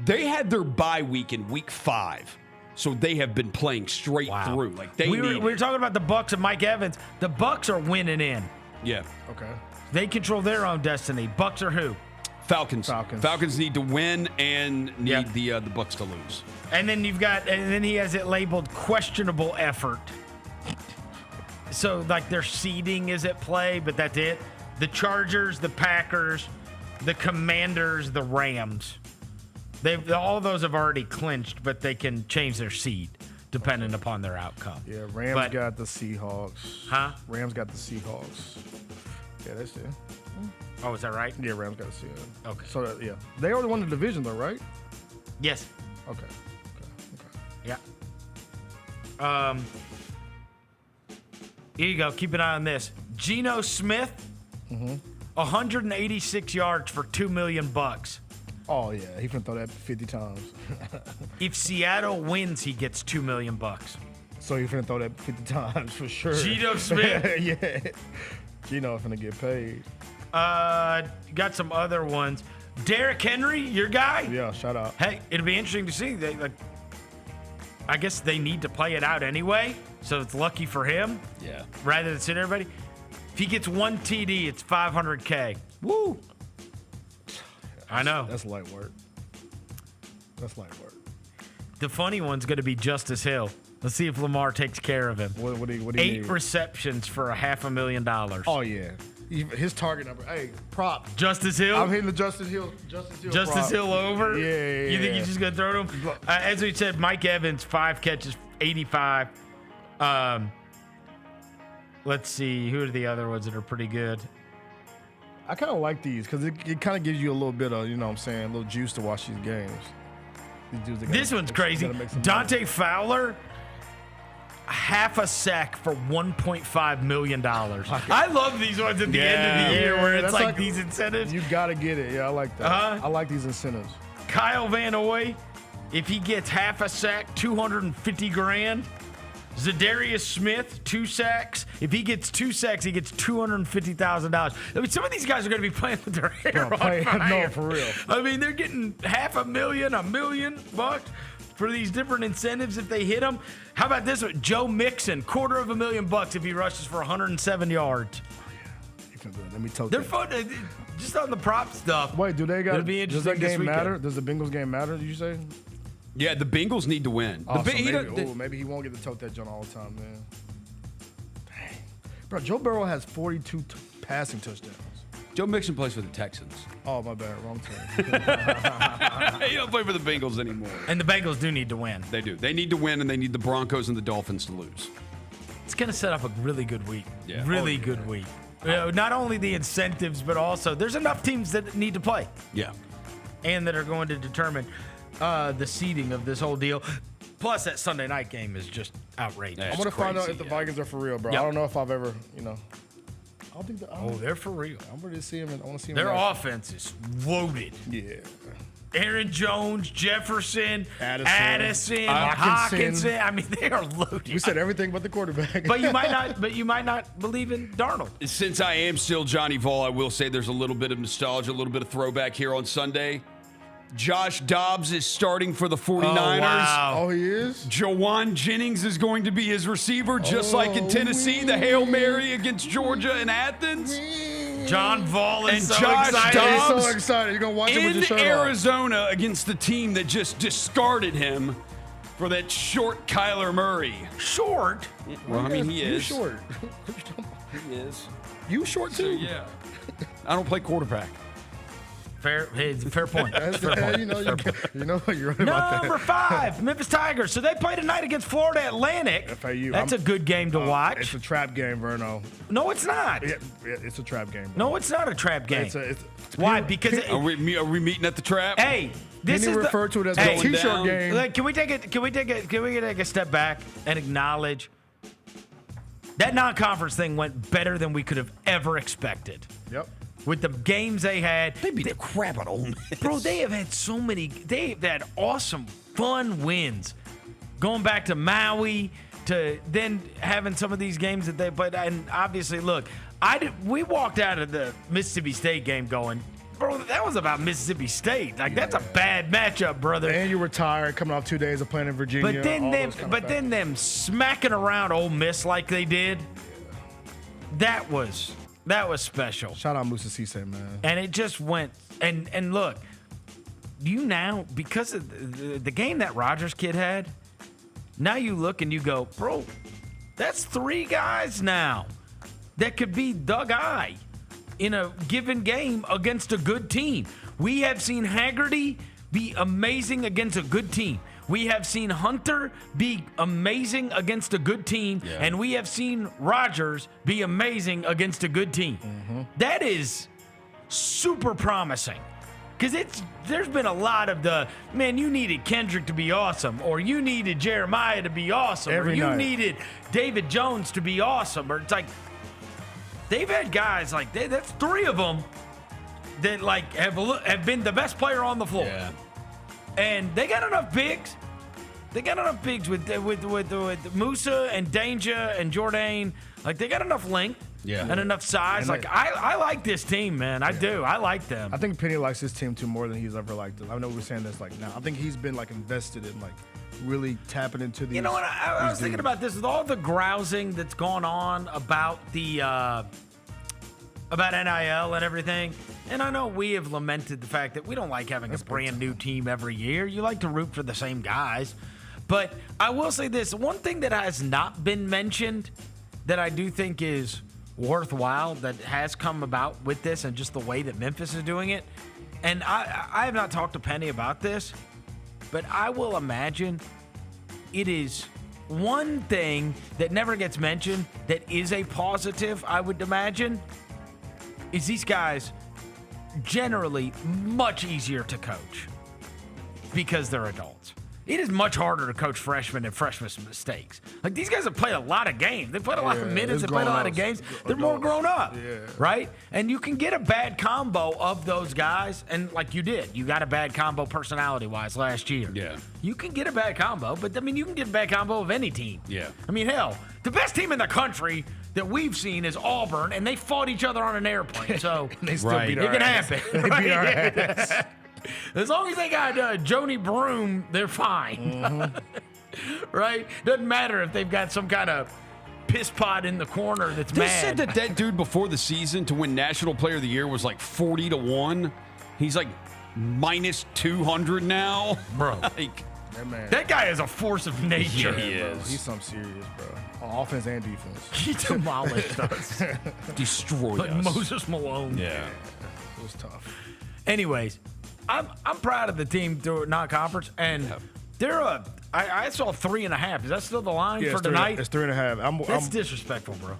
they had their bye week in week 5. So they have been playing straight through. Like we were talking about the Bucs and Mike Evans. The Bucs are winning in. Yeah. Okay. They control their own destiny. Bucs are who? Falcons. Falcons need to win and need the Bucs to lose. And then then he has it labeled questionable effort. So like their seeding is at play, but that's it. The Chargers, the Packers, the Commanders, the Rams. All of those have already clinched, but they can change their seed depending upon their outcome. Yeah, Rams got the Seahawks. Huh? Rams got the Seahawks. Yeah, that's it. Oh, is that right? Yeah, Rams got the Seahawks. Okay. So, yeah. They already won the division, though, right? Yes. Okay. Yeah. Here you go. Keep an eye on this. Geno Smith, 186 yards for $2 million. Oh, yeah. He can throw that 50 times. If Seattle wins, he gets $2 million. So he finna throw that 50 times for sure. Geno Smith? Yeah. Geno finna get paid. Got some other ones. Derrick Henry, your guy? Yeah, shout out. Hey, it'll be interesting to see. I guess they need to play it out anyway, so it's lucky for him. Yeah. Rather than sit everybody. If he gets 1 TD, it's $500K. Woo! I know. That's light work. The funny one's going to be Justice Hill. Let's see if Lamar takes care of him. What do you 8 need? receptions for $500,000. Oh, yeah. His target number. Hey, prop. Justice Hill? I'm hitting the Justice Hill prop. Hill over? Yeah. You think he's just going to throw to him? As we said, Mike Evans, 5 catches, 85. Let's see. Who are the other ones that are pretty good? I kind of like these because it kind of gives you a little bit of, you know what I'm saying, a little juice to watch these games. This one's crazy. Dante Fowler, half a sack for $1.5 million. I love these ones at the end of the year where it's like these incentives. You got to get it. Yeah, I like that. I like these incentives. Kyle Van Noy, if he gets half a sack, $250,000. Zadarius Smith, 2 sacks. If he gets 2 sacks, he gets $250,000. I mean, some of these guys are going to be playing with their hair on fire. No, for real. I mean, they're getting $500,000, $1 million for these different incentives if they hit them. How about this one? Joe Mixon, $250,000 if he rushes for 107 yards. Let me tell you. They're fun. Just on the prop stuff. Wait, do they got? It'll be interesting. Does that game this matter? Does the Bengals game matter? Did you say? Yeah, the Bengals need to win. Oh, maybe he won't get to tote that joint all the time, man. Dang. Bro, Joe Burrow has 42 passing touchdowns. Joe Mixon plays for the Texans. Oh, my bad. Wrong team. He don't play for the Bengals anymore. And the Bengals do need to win. They do. They need to win, and they need the Broncos and the Dolphins to lose. It's going to set up a really good week. Yeah. Really good week. You know, not only the incentives, but also there's enough teams that need to play. Yeah. And that are going to determine the seeding of this whole deal. Plus, that Sunday night game is just outrageous. I'm going to find out if the Vikings are for real, bro. Yep. I don't know if I've ever, I don't think they're for real. I'm ready to see them. I want to see them. Their offense is loaded. Yeah. Aaron Jones, Jefferson, Addison, Hawkinson. I mean, they are loaded. We said everything but the quarterback. But you might not believe in Darnold. Since I am still Johnny Vol, I will say there's a little bit of nostalgia, a little bit of throwback here on Sunday. Josh Dobbs is starting for the 49ers. Oh, wow. Oh, he is? Jawan Jennings is going to be his receiver, just like in Tennessee, the Hail Mary against Georgia in Athens. John Vol is and so Josh excited. Dobbs He's so excited. You're going to watch him with your shirt in Arizona against the team that just discarded him for that short Kyler Murray. Short? Well, I mean, he is. You short. He is. You short, too? So, yeah. I don't play quarterback. Fair point. Fair point. You're right about that. Number 5, Memphis Tigers. So they play tonight against Florida Atlantic. FAU. That's a good game to watch. It's a trap game, Vernon. No, it's not. Yeah, it's a trap game. Bro. No, it's not a trap game. It's Why? Because are we meeting at the trap? Hey, this is referred to it as a t-shirt down. game. Like, can we take a step back and acknowledge that non-conference thing went better than we could have ever expected. Yep. with the games they had. They beat the crap out of Ole Miss. Bro, they have had so many. They've had awesome, fun wins. Going back to Maui, to then having some of these games that they played. And obviously, look, we walked out of the Mississippi State game going, bro, that was about Mississippi State. Like, that's a bad matchup, brother. And you were tired coming off 2 days of playing in Virginia. But then them smacking around Ole Miss like they did, that was special. Shout out Musa Cisse, man. And it just went, and look, you now, because of the game that Rogers kid had, now you look and you go, bro, that's 3 guys now that could be the guy in a given game against a good team. We have seen Haggerty be amazing against a good team. We have seen Hunter be amazing against a good team. Yeah. And we have seen Rogers be amazing against a good team. Mm-hmm. That is super promising. Because there's been a lot of you needed Kendrick to be awesome, or you needed Jeremiah to be awesome, or you needed David Jones to be awesome. Or it's like, they've had guys like that's 3 of them that like have been the best player on the floor. Yeah. And they got enough bigs. They got enough bigs with Musa and Danger and Jordan. Like, they got enough length and enough size. And I like this team, man. I do. I like them. I think Penny likes his team too more than he's ever liked it. I know we're saying this like now. I think he's been like invested in like really tapping into these. You know what? I was thinking about this with all the grousing that's gone on about the about NIL and everything. And I know we have lamented the fact that we don't like having a brand new team every year. You like to root for the same guys. But I will say this. One thing that has not been mentioned that I do think is worthwhile that has come about with this and just the way that Memphis is doing it. And I have not talked to Penny about this, but I will imagine it is one thing that never gets mentioned that is a positive, I would imagine, is these guys generally much easier to coach because they're adults. It is much harder to coach freshmen and freshmen's mistakes. Like, these guys have played a lot of games. They played a lot of minutes. They played a lot of games. They're more grown up, right? And you can get a bad combo of those guys, and like you did. You got a bad combo personality-wise last year. Yeah. You can get a bad combo, but, I mean, you can get a bad combo of any team. Yeah. I mean, hell, the best team in the country that we've seen is Auburn, and they fought each other on an airplane. So they still beat our ass. It can happen. They beat our ass. As long as they got Joni Broom, they're fine. Mm-hmm. Right? Doesn't matter if they've got some kind of piss pot in the corner that's mad. They said that dude before the season to win National Player of the Year was like 40-1. He's like minus 200 now. Bro. That guy is a force of nature. Yeah, he is. Bro. He's something serious, bro. On offense and defense. He demolished us. Destroyed like us. Moses Malone. Yeah. It was tough. Anyways, I'm proud of the team through non-conference, and they're I saw 3.5. Is that still the line for tonight? It's 3.5. That's disrespectful, bro.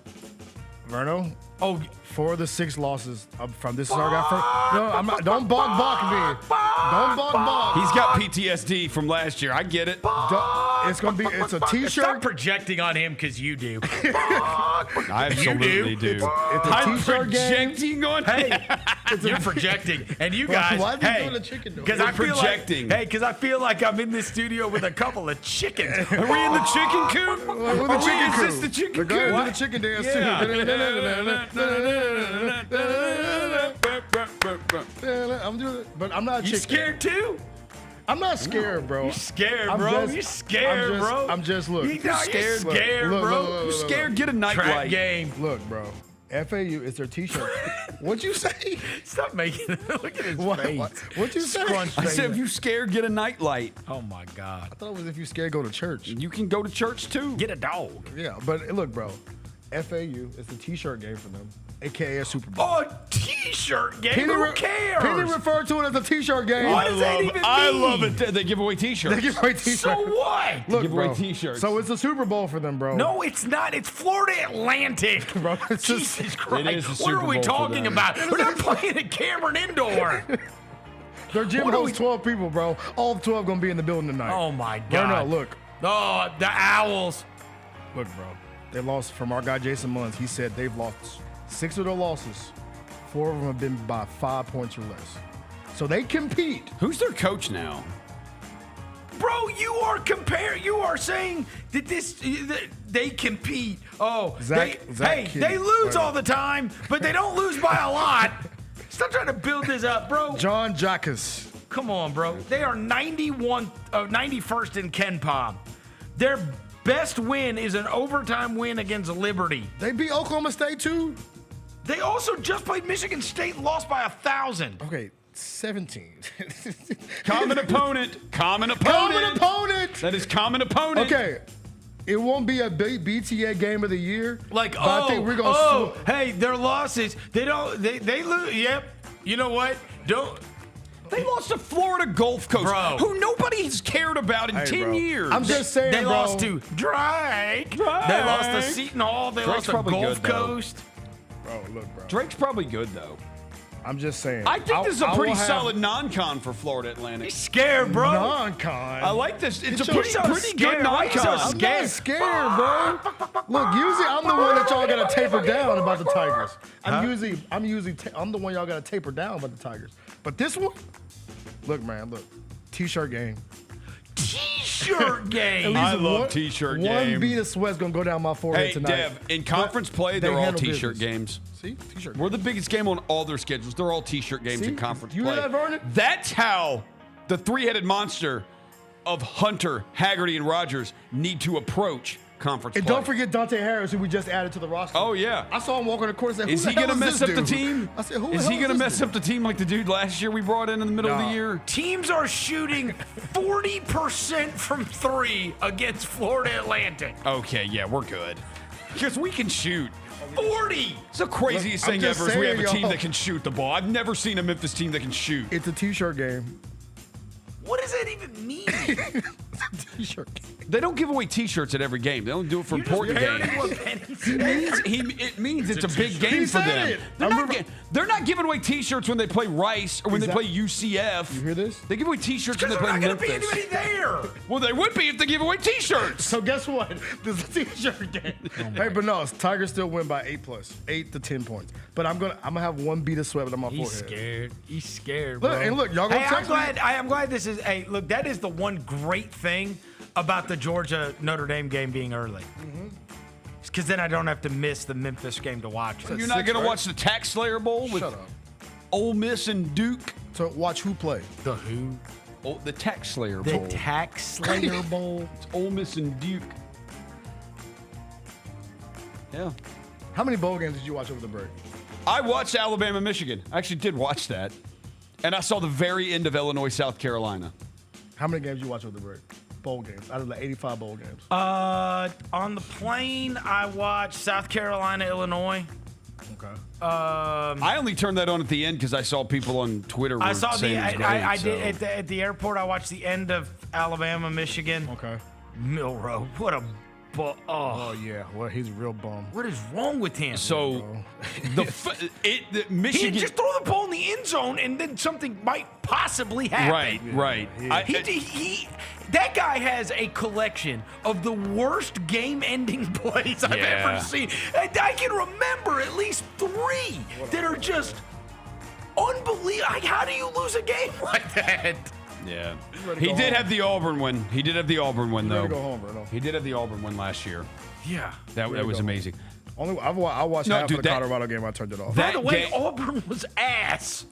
Verno? Oh, 4 of the 6 losses from this is our guy. No, I'm not. Don't balk me. Don't balk. He's got PTSD from last year. I get it. It's gonna be. It's a T-shirt. Stop projecting on him because you do. I absolutely do. It's a T-shirt projecting game. on. Hey, you're projecting, and you guys. Why are you doing the chicken? Because I feel projecting. Because I feel like I'm in this studio with a couple of chickens. Are we in the chicken coop? Is this the chicken coop? Do the chicken dance too. I'm doing it, but I'm not. You scared too? I'm not scared, bro. You scared, bro. You scared, bro. I'm just look. You scared, bro. You scared? Get a Track nightlight. game. Look, bro. FAU is their T-shirt. What'd you say? Stop making it. Look at his face. What'd you say? I said if you scared, get a nightlight. Oh my God. I thought it was if you scared, go to church. You can go to church too. Get a dog. Yeah, but look, bro. FAU is the T-shirt game for them, aka a Super Bowl. Oh, a T-shirt game? Who cares? Penny referred to it as a T-shirt game. What does that even mean? I love it. They give away T-shirts. They give away T-shirts. So what? Look, give bro. away T-shirts. So it's a Super Bowl for them, bro. No, it's not. It's Florida Atlantic. Bro, it's Jesus Christ. It is a what Super are we Bowl for talking them. about? We're not playing at Cameron Indoor. Their gym hosts 12 people, bro. All 12 gonna be in the building tonight. Oh my God. No, look. Oh, the Owls. Look, bro. They lost from our guy Jason Munns. He said they've lost 6 of their losses, 4 of them have been by 5 points or less. So they compete. Who's their coach now? Bro, you are saying that they compete. Oh, Zach they Kitty. lose all the time, but they don't lose by a lot. Stop trying to build this up, bro. John Jacques. Come on, bro. They are 91st in Ken Pom. Their best win is an overtime win against Liberty. They beat Oklahoma State too. They also just played Michigan State and lost by 1,000. Okay, 17. Common opponent. That is common opponent. Okay. It won't be a BTA game of the year. Like, I think we're gonna hey, their losses. They lose. Yep. You know what? They lost to Florida Gulf Coast, bro, who nobody has cared about in 10 years. I'm just saying, they bro. lost to Drake. They lost to Seton Hall. They Drake's lost to Gulf good, Coast. Bro, look, bro. Drake's probably good, though. I'm just saying. I think this is a pretty solid non-con for Florida Atlantic. He's scared, bro. Non-con. I like this. It's a pretty scared. good non-con. I'm not scared, bro. Look, usually I'm the one that y'all gotta taper down about the Tigers. I'm the one y'all gotta taper down about the Tigers. But this one, look, man, look, T-shirt game. T-shirt game. I love T-shirt game. One beat of sweat's gonna go down my forehead tonight. Dev, in conference play, they're all T-shirt games. See? T-shirt. We're the biggest game on all their schedules. They're all T-shirt games in conference play. You hear that, Vernon? That's how the three-headed monster of Hunter, Haggerty, and Rogers need to approach conference And play. don't forget Dante Harris, who we just added to the roster. Oh, yeah. I saw him walk on the court and said, Is he going to mess up the dude? team? I said, who is the he hell going to this mess up the team like the dude last year we brought in the middle of the year? Teams are shooting 40% from 3 against Florida Atlantic. Okay, yeah, we're good. Because we can shoot. 40! It's the craziest thing ever is we have a team that can shoot the ball. I've never seen a Memphis team that can shoot. It's a T-shirt game. What does that even mean? T-shirt game. They don't give away T-shirts at every game. They only do it for important games. It means it's a big game for them. They're not giving away T-shirts when they play Rice or when they play UCF. You hear this? They give away T-shirts when they play There's not Memphis. going to be anybody there. Well, they would be if they give away T-shirts. So guess what? This is a T-shirt game. Hey, but no, Tigers still win by 8 to 10 points. But I'm gonna have one beat of sweat on my forehead. He's scared, Look, bro. and look, y'all gonna text me? I'm glad this is. Hey, look, that is the one great thing about the Georgia Notre Dame game being early. Because then I don't have to miss the Memphis game to watch. You're not going to watch the Tax Slayer Bowl with Ole Miss and Duke? So watch who play. The who? Oh, the Tax Slayer Bowl. The Tax Slayer Bowl. It's Ole Miss and Duke. Yeah. How many bowl games did you watch over the break? I watched Alabama, Michigan. I actually did watch that. And I saw the very end of Illinois, South Carolina. How many games did you watch over the break? Bowl games, out of the 85 bowl games. On the plane, I watched South Carolina, Illinois. Okay. I only turned that on at the end because I saw people on Twitter. I saw saying it was great, I so. did at the airport. I watched the end of Alabama, Michigan. Okay. Milroe, what a oh yeah, well he's a real bum. What is wrong with him? So the Michigan he just throw the ball in the end zone and then something might possibly happen. Right. That guy has a collection of the worst game-ending plays I've ever seen. I can remember at least 3 that are just unbelievable. How do you lose a game like that? Yeah. He did have the Auburn win. He did have the Auburn win, though. Go home, Vernon. He did have the Auburn win last year. Yeah. That was amazing. Only I watched half of the Colorado game. I turned it off. By the way, Auburn was ass.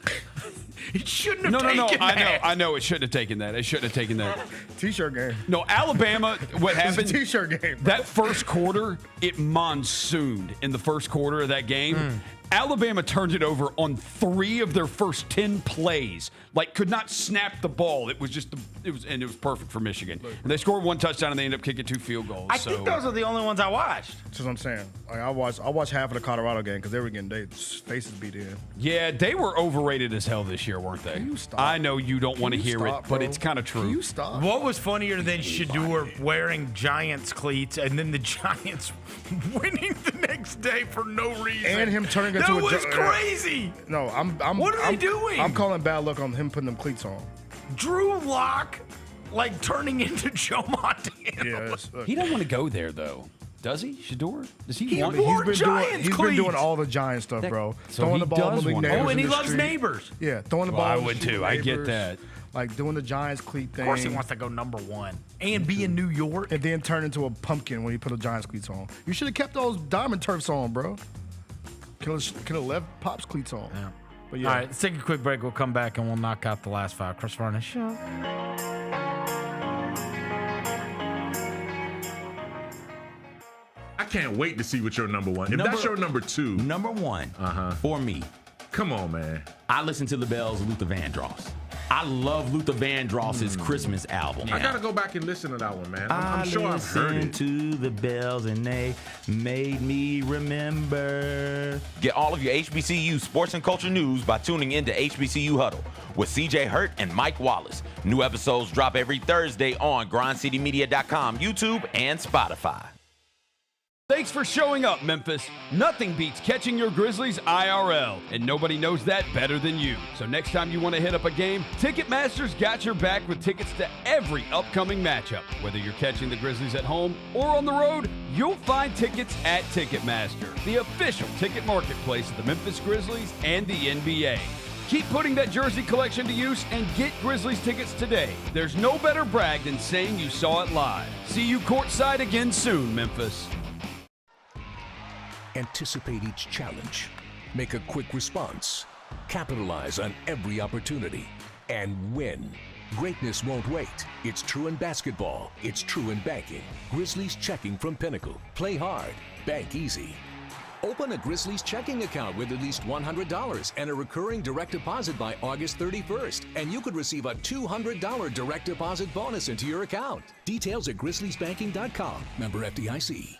It shouldn't have taken that. I know. It shouldn't have taken that. It shouldn't have taken that. T-shirt game. No, Alabama, what happened? It's a T-shirt game. That first quarter, it monsooned in the first quarter of that game. Alabama turned it over on 3 of their first 10 plays. Like, could not snap the ball. It was just, it was perfect for Michigan. And they scored 1 touchdown and they ended up kicking 2 field goals. I think those are the only ones I watched. That's what I'm saying. Like, I watched half of the Colorado game because they were getting their faces beat in. Yeah, they were overrated as hell this year, weren't they? Can you stop? I know you don't want to hear stop, it, but bro? it's kind of true. Can you stop? What was funnier than Shador wearing Giants cleats and then the Giants winning the next day for no reason? And him turning into that was crazy. No, I'm. What are they doing? I'm calling bad luck on him putting them cleats on. Drew Lock, like turning into Joe Montana. Yes. He don't want to go there, though. Does he? Shador? Does he He want? wore Giants He's been doing all the Giant stuff, bro. So throwing he the ball does among want- neighbors. Oh, and he in the loves street. neighbors. Yeah, throwing the Well, ball. I in the would street too. with I get neighbors, that. Like doing the Giants cleat thing. Of course, he wants to go number one and be in New York. And then turn into a pumpkin when he put the Giants cleats on. You should have kept those diamond turfs on, bro. Could have left Pop's cleats on. Yeah. But yeah. All right, let's take a quick break. We'll come back and we'll knock out the last five. Chris Vernon Show. I can't wait to see what your number one. If that's your number two. Number one for me. Come on, man. I listen to the Bells of Luther Vandross. I love Luther Vandross's Christmas album. I gotta go back and listen to that one, man. I'm sure I've heard it. To the bells and they made me remember. Get all of your HBCU sports and culture news by tuning in to HBCU Huddle with CJ Hurt and Mike Wallace. New episodes drop every Thursday on grindcitymedia.com, YouTube, and Spotify. Thanks for showing up, Memphis. Nothing beats catching your Grizzlies IRL, and nobody knows that better than you. So next time you want to hit up a game, Ticketmaster's got your back with tickets to every upcoming matchup. Whether you're catching the Grizzlies at home or on the road, you'll find tickets at Ticketmaster, the official ticket marketplace of the Memphis Grizzlies and the NBA. Keep putting that jersey collection to use and get Grizzlies tickets today. There's no better brag than saying you saw it live. See you courtside again soon, Memphis. Anticipate each challenge. Make a quick response. Capitalize on every opportunity. And win. Greatness won't wait. It's true in basketball. It's true in banking. Grizzlies checking from Pinnacle. Play hard. Bank easy. Open a Grizzlies checking account with at least $100 and a recurring direct deposit by August 31st. And you could receive a $200 direct deposit bonus into your account. Details at grizzliesbanking.com. Member FDIC.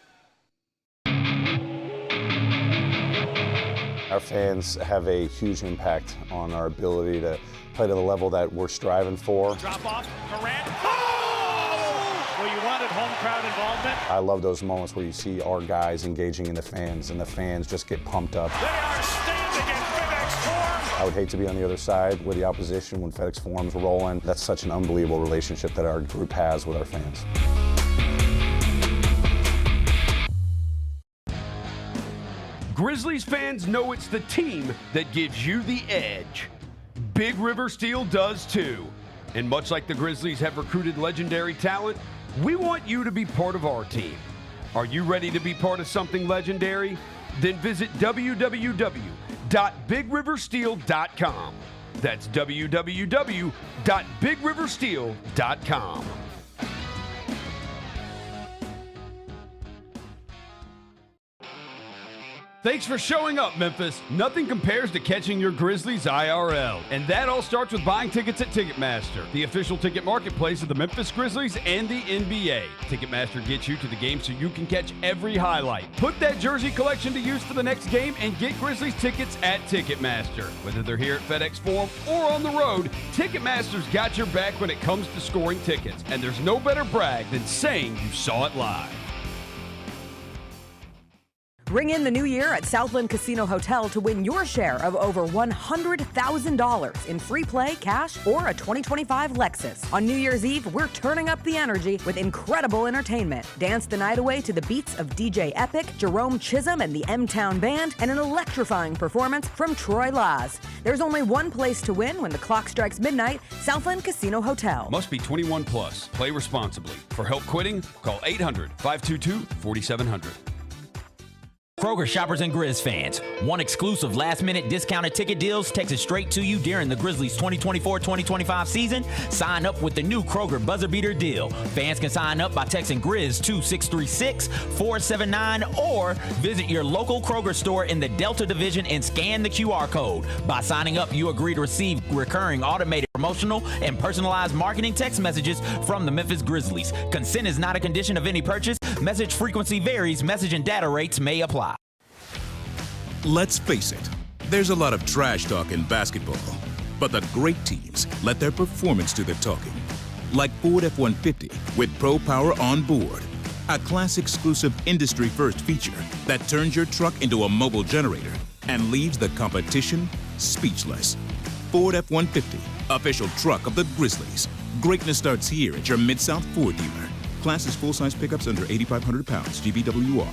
Our fans have a huge impact on our ability to play to the level that we're striving for. Drop off, Durant. Oh! Well, you wanted home crowd involvement. I love those moments where you see our guys engaging in the fans and the fans just get pumped up. They are standing in FedEx Forum. I would hate to be on the other side with the opposition when FedEx Forum's rolling. That's such an unbelievable relationship that our group has with our fans. Grizzlies fans know it's the team that gives you the edge. Big River Steel does too. And much like the Grizzlies have recruited legendary talent, we want you to be part of our team. Are you ready to be part of something legendary? Then visit www.bigriversteel.com. That's www.bigriversteel.com. Thanks for showing up, Memphis. Nothing compares to catching your Grizzlies IRL. And that all starts with buying tickets at Ticketmaster, the official ticket marketplace of the Memphis Grizzlies and the NBA. Ticketmaster gets you to the game so you can catch every highlight. Put that jersey collection to use for the next game and get Grizzlies tickets at Ticketmaster. Whether they're here at FedEx Forum or on the road, Ticketmaster's got your back when it comes to scoring tickets. And there's no better brag than saying you saw it live. Ring in the new year at Southland Casino Hotel to win your share of over $100,000 in free play, cash, or a 2025 Lexus. On New Year's Eve, we're turning up the energy with incredible entertainment. Dance the night away to the beats of DJ Epic, Jerome Chisholm and the M-Town Band, and an electrifying performance from Troy Laz. There's only one place to win when the clock strikes midnight, Southland Casino Hotel. Must be 21 plus. Play responsibly. For help quitting, call 800-522-4700. Kroger shoppers and Grizz fans, want exclusive last-minute discounted ticket deals texted straight to you during the Grizzlies 2024-2025 season? Sign up with the new Kroger Buzzer Beater deal. Fans can sign up by texting Grizz to 636-479 or visit your local Kroger store in the Delta Division and scan the QR code. By signing up, you agree to receive recurring automated promotional and personalized marketing text messages from the Memphis Grizzlies. Consent is not a condition of any purchase. Message frequency varies. Message and data rates may apply. Let's face it, there's a lot of trash talk in basketball, but the great teams let their performance do the talking. Like Ford F-150 with Pro Power on board, a class-exclusive industry-first feature that turns your truck into a mobile generator and leaves the competition speechless. Ford F-150, official truck of the Grizzlies. Greatness starts here at your Mid-South Ford dealer. Class is full-size pickups under 8,500 pounds. GBWR.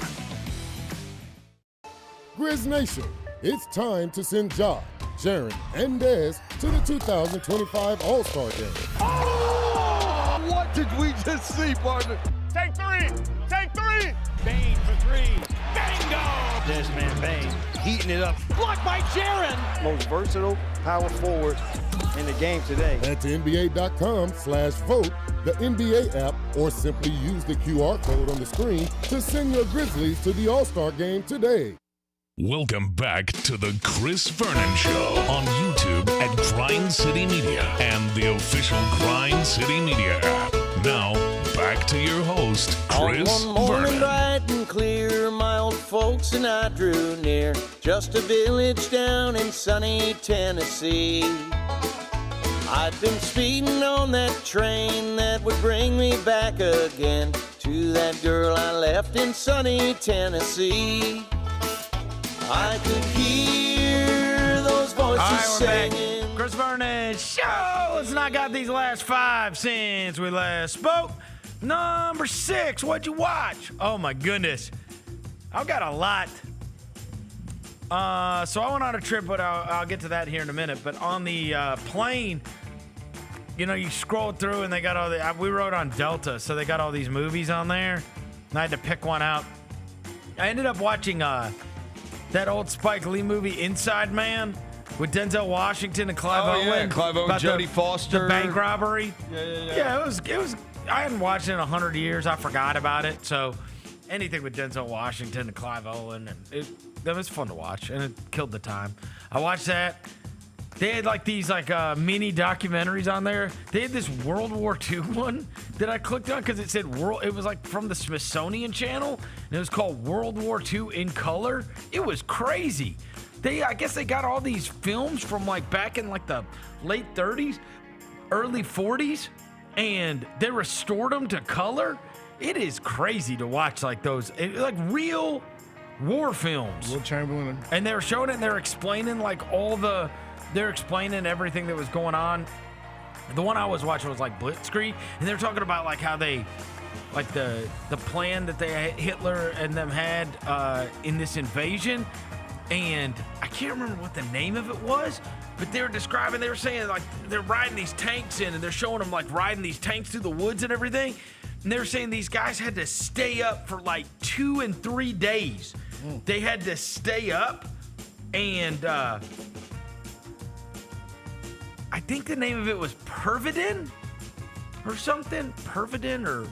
Grizz Nation, it's time to send Ja, Sharon, and Dez to the 2025 All-Star Game. Oh! What did we just see, partner? Take three! Take three! Payne for three. Bingo! This man Payne Heating it up. Blocked by Jaron! Most versatile power forward in the game today. Head to NBA.com/vote, the NBA app, or simply use the QR code on the screen to send your Grizzlies to the All-Star Game today. Welcome back to the Chris Vernon Show on YouTube at Grind City Media and the official Grind City Media app. Now, back to your host, Chris On one morning Vernon. bright and clear, my old folks and I drew near, just a village down in sunny Tennessee. I'd been speeding on that train that would bring me back again to that girl I left in sunny Tennessee. I could hear those voices singing. Back. Chris Vernon Show. Let's knock out these last five since we last spoke. Number 6, what'd you watch? Oh my goodness. I've got a lot. So I went on a trip, but I'll get to that here in a minute. But on the plane, you know, you scroll through and they got all the, we rode on Delta, so they got all these movies on there. And I had to pick one out. I ended up watching that old Spike Lee movie, Inside Man, with Denzel Washington and Clive Owen. Yeah, Clive Owen, Jodie Foster. The bank robbery. Yeah. Yeah, it was. I hadn't watched it in 100 years. I forgot about it. So anything with Denzel Washington and Clive Owen, and that was fun to watch, and it killed the time. I watched that. They had like these mini documentaries on there. They had this World War II one that I clicked on because it said it was like from the Smithsonian Channel, and it was called World War II in Color. It was crazy. I guess they got all these films from like back in like the late 30s, early 40s, and they restored them to color. It is crazy to watch like those, like real war films. Will Chamberlain. And they were showing it, and they're explaining like they're explaining everything that was going on. The one I was watching was like Blitzkrieg, and they're talking about like how they, like the plan that Hitler and them had in this invasion, and I can't remember what the name of it was, but they were saying like they're riding these tanks in, and they're showing them like riding these tanks through the woods and everything, and they were saying these guys had to stay up for like 2 and 3 days. They had to stay up, and I think the name of it was Pervidin or something. Pervidin or...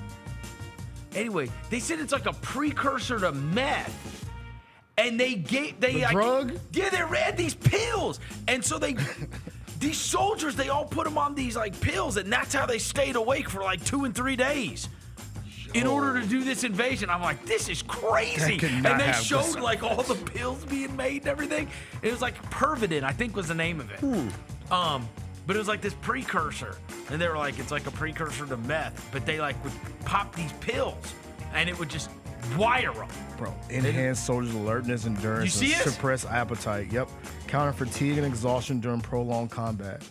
Anyway, they said it's like a precursor to meth. And they drug? Yeah, they had these pills. And so these soldiers, they all put them on these like pills, and that's how they stayed awake for like 2 and 3 days. In order to do this invasion. I'm like, this is crazy. And they showed like all the pills being made and everything. It was like Pervidin, I think was the name of it. But it was like this precursor. And they were like, it's like a precursor to meth. But they like would pop these pills, and it would just wire them. Bro, enhanced soldiers' alertness, endurance, You see and it? suppress appetite. Yep. Counter fatigue and exhaustion during prolonged combat.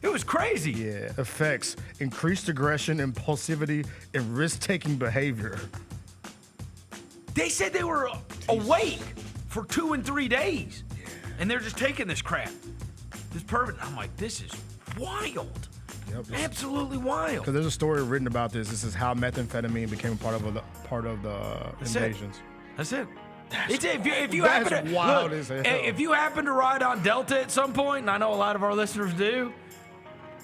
It was crazy. Yeah. Effects: increased aggression, impulsivity, and risk-taking behavior. They said they were awake for 2 and 3 days. And they're just taking this crap. This Pervidin. I'm like, this is wild. Yep. Absolutely wild. Because there's a story written about this. This is how methamphetamine became a part of the invasions. That's it. If you That's happen to wild as hell. if you happen to ride on Delta at some point, and I know a lot of our listeners do,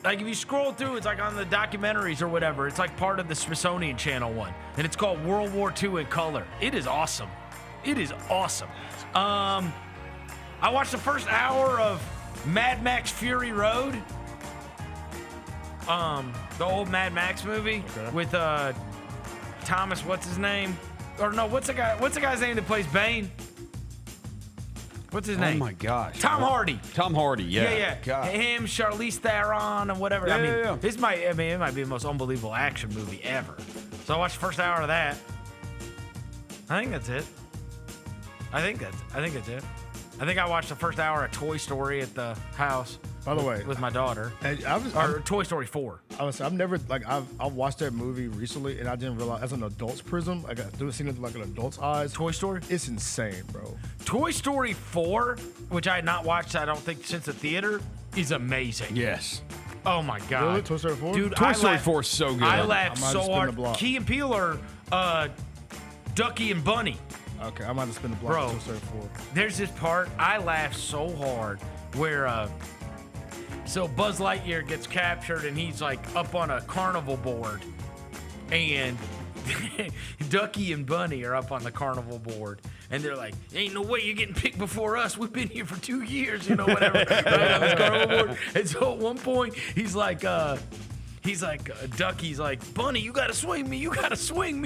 like if you scroll through, it's like on the documentaries or whatever. It's like part of the Smithsonian Channel one, and it's called World War II in Color. It is awesome. It is awesome. I watched the first hour of Mad Max Fury Road. The old Mad Max movie with Thomas, what's his name? Or no, what's the guy's name that plays Bane? What's his name? Oh my gosh. Tom Hardy. Tom Hardy, yeah. Yeah. God. Him, Charlize Theron, and whatever. Yeah. It might be the most unbelievable action movie ever. So I watched the first hour of that. I think that's it. I think I watched the first hour of Toy Story at the house. By the way, with my daughter. Or Toy Story 4. I've never I've watched that movie recently and I didn't realize as an adult's prism, I got doing it like an adult's eyes. Toy Story? It's insane, bro. Toy Story 4, which I had not watched, I don't think, since the theater, is amazing. Yes. Oh my God. Really? Toy Story 4? Dude, Toy Story 4 is so good. I laughed so hard. Key and Peele are Ducky and Bunny. Okay, I might have spin the block. Bro, Toy Story 4. There's this part I laughed so hard where so Buzz Lightyear gets captured and he's like up on a carnival board, and Ducky and Bunny are up on the carnival board, and they're like, "Ain't no way you're getting picked before us. We've been here for 2 years, whatever." Right on this carnival board. And so at one point he's like, Ducky's like, "Bunny, you gotta swing me,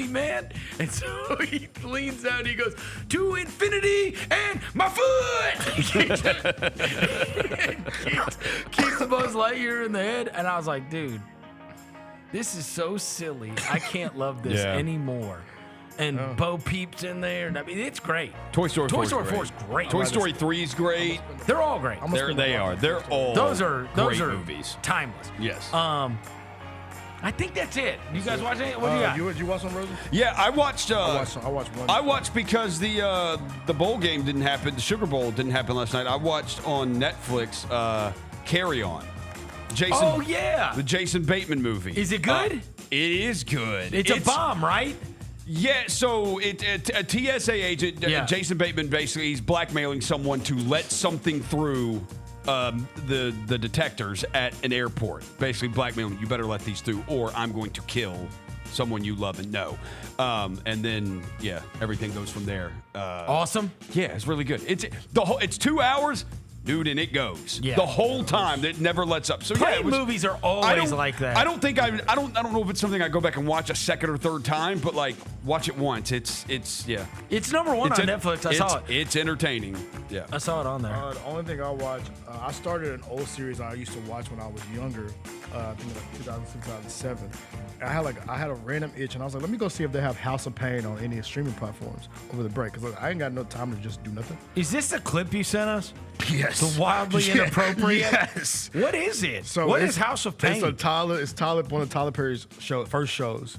man." And so he leans down and he goes, "To infinity and my foot!" Kicks Buzz Lightyear in the head. And I was like, dude, this is so silly. I can't love this anymore. And Bo Peep's in there. And I mean, it's great. Toy Story 4 is great. Toy Story 3 is great. They're all great. They are. They're all those are movies. Timeless. Yes. I think that's it. You guys watch it? What do you got? Did you watch some, Rosen? Yeah, I watched. I watched one. I watched because the bowl game didn't happen. The Sugar Bowl didn't happen last night. I watched on Netflix. Carry On. Jason. Oh yeah. The Jason Bateman movie. Is it good? It is good. It's a bomb, right? Yeah, so a TSA agent, Jason Bateman, basically, he's blackmailing someone to let something through the detectors at an airport. Basically blackmailing, you better let these through or I'm going to kill someone you love and know. And then, everything goes from there. Awesome. Yeah, it's really good. It's 2 hours. Dude, and it goes the whole time. It never lets up. So movies are always like that. I don't think I don't know if it's something I go back and watch a second or third time, but like watch it once. It's number one on Netflix. I saw it. It's entertaining. Yeah, I saw it on there. The only thing I watch, I started an old series I used to watch when I was younger. I think like 2006, 2007. And I had a random itch, and I was like, let me go see if they have House of Payne on any streaming platforms over the break, because I ain't got no time to just do nothing. Is this the clip you sent us? Yes. The wildly inappropriate. Yes. What is it? So what is House of Payne? It's Tyler, one of Tyler Perry's first shows.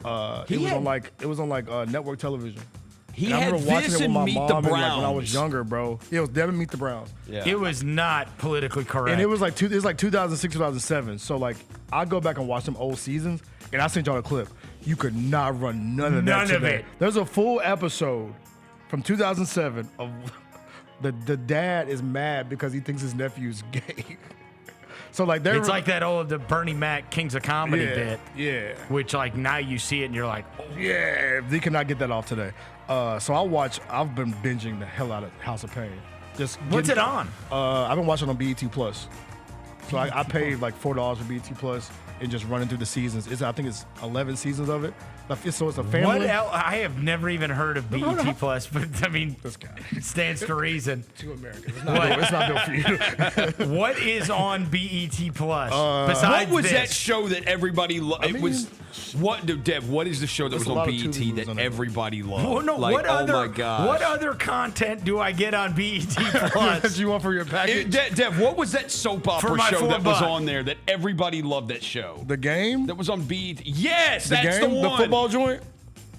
It was on network television. He had this and Meet the Browns. When I was younger, bro. It was Devin Meet the Browns. Yeah. It was not politically correct. And it was like 2006, 2007. So like I go back and watch some old seasons, and I sent y'all a clip. You could not run none of that today. None of it. There's a full episode from 2007 of the dad is mad because he thinks his nephew's gay. So like it's like that old the Bernie Mac Kings of Comedy bit. Yeah. Which like now you see it and you're like, oh yeah, they cannot get that off today. So I've been binging the hell out of House of Payne. What's it on? I've been watching on BET Plus. So I paid like $4 for BET Plus and just running through the seasons. I think it's 11 seasons of it. So it's a family. What else? I have never even heard of BET Plus, but I mean, this guy stands to reason. Too American. It's not built for you. What is on BET Plus? Besides what was that show that everybody loved? Dev, what is the show that was on BET that everybody loved? Well, no, my gosh. What other content do I get on BET Plus? That you want for your package? Dev, what was that soap opera show that was on there that everybody loved that show? The Game? That was on BET. Yes, that's the one. The football joint?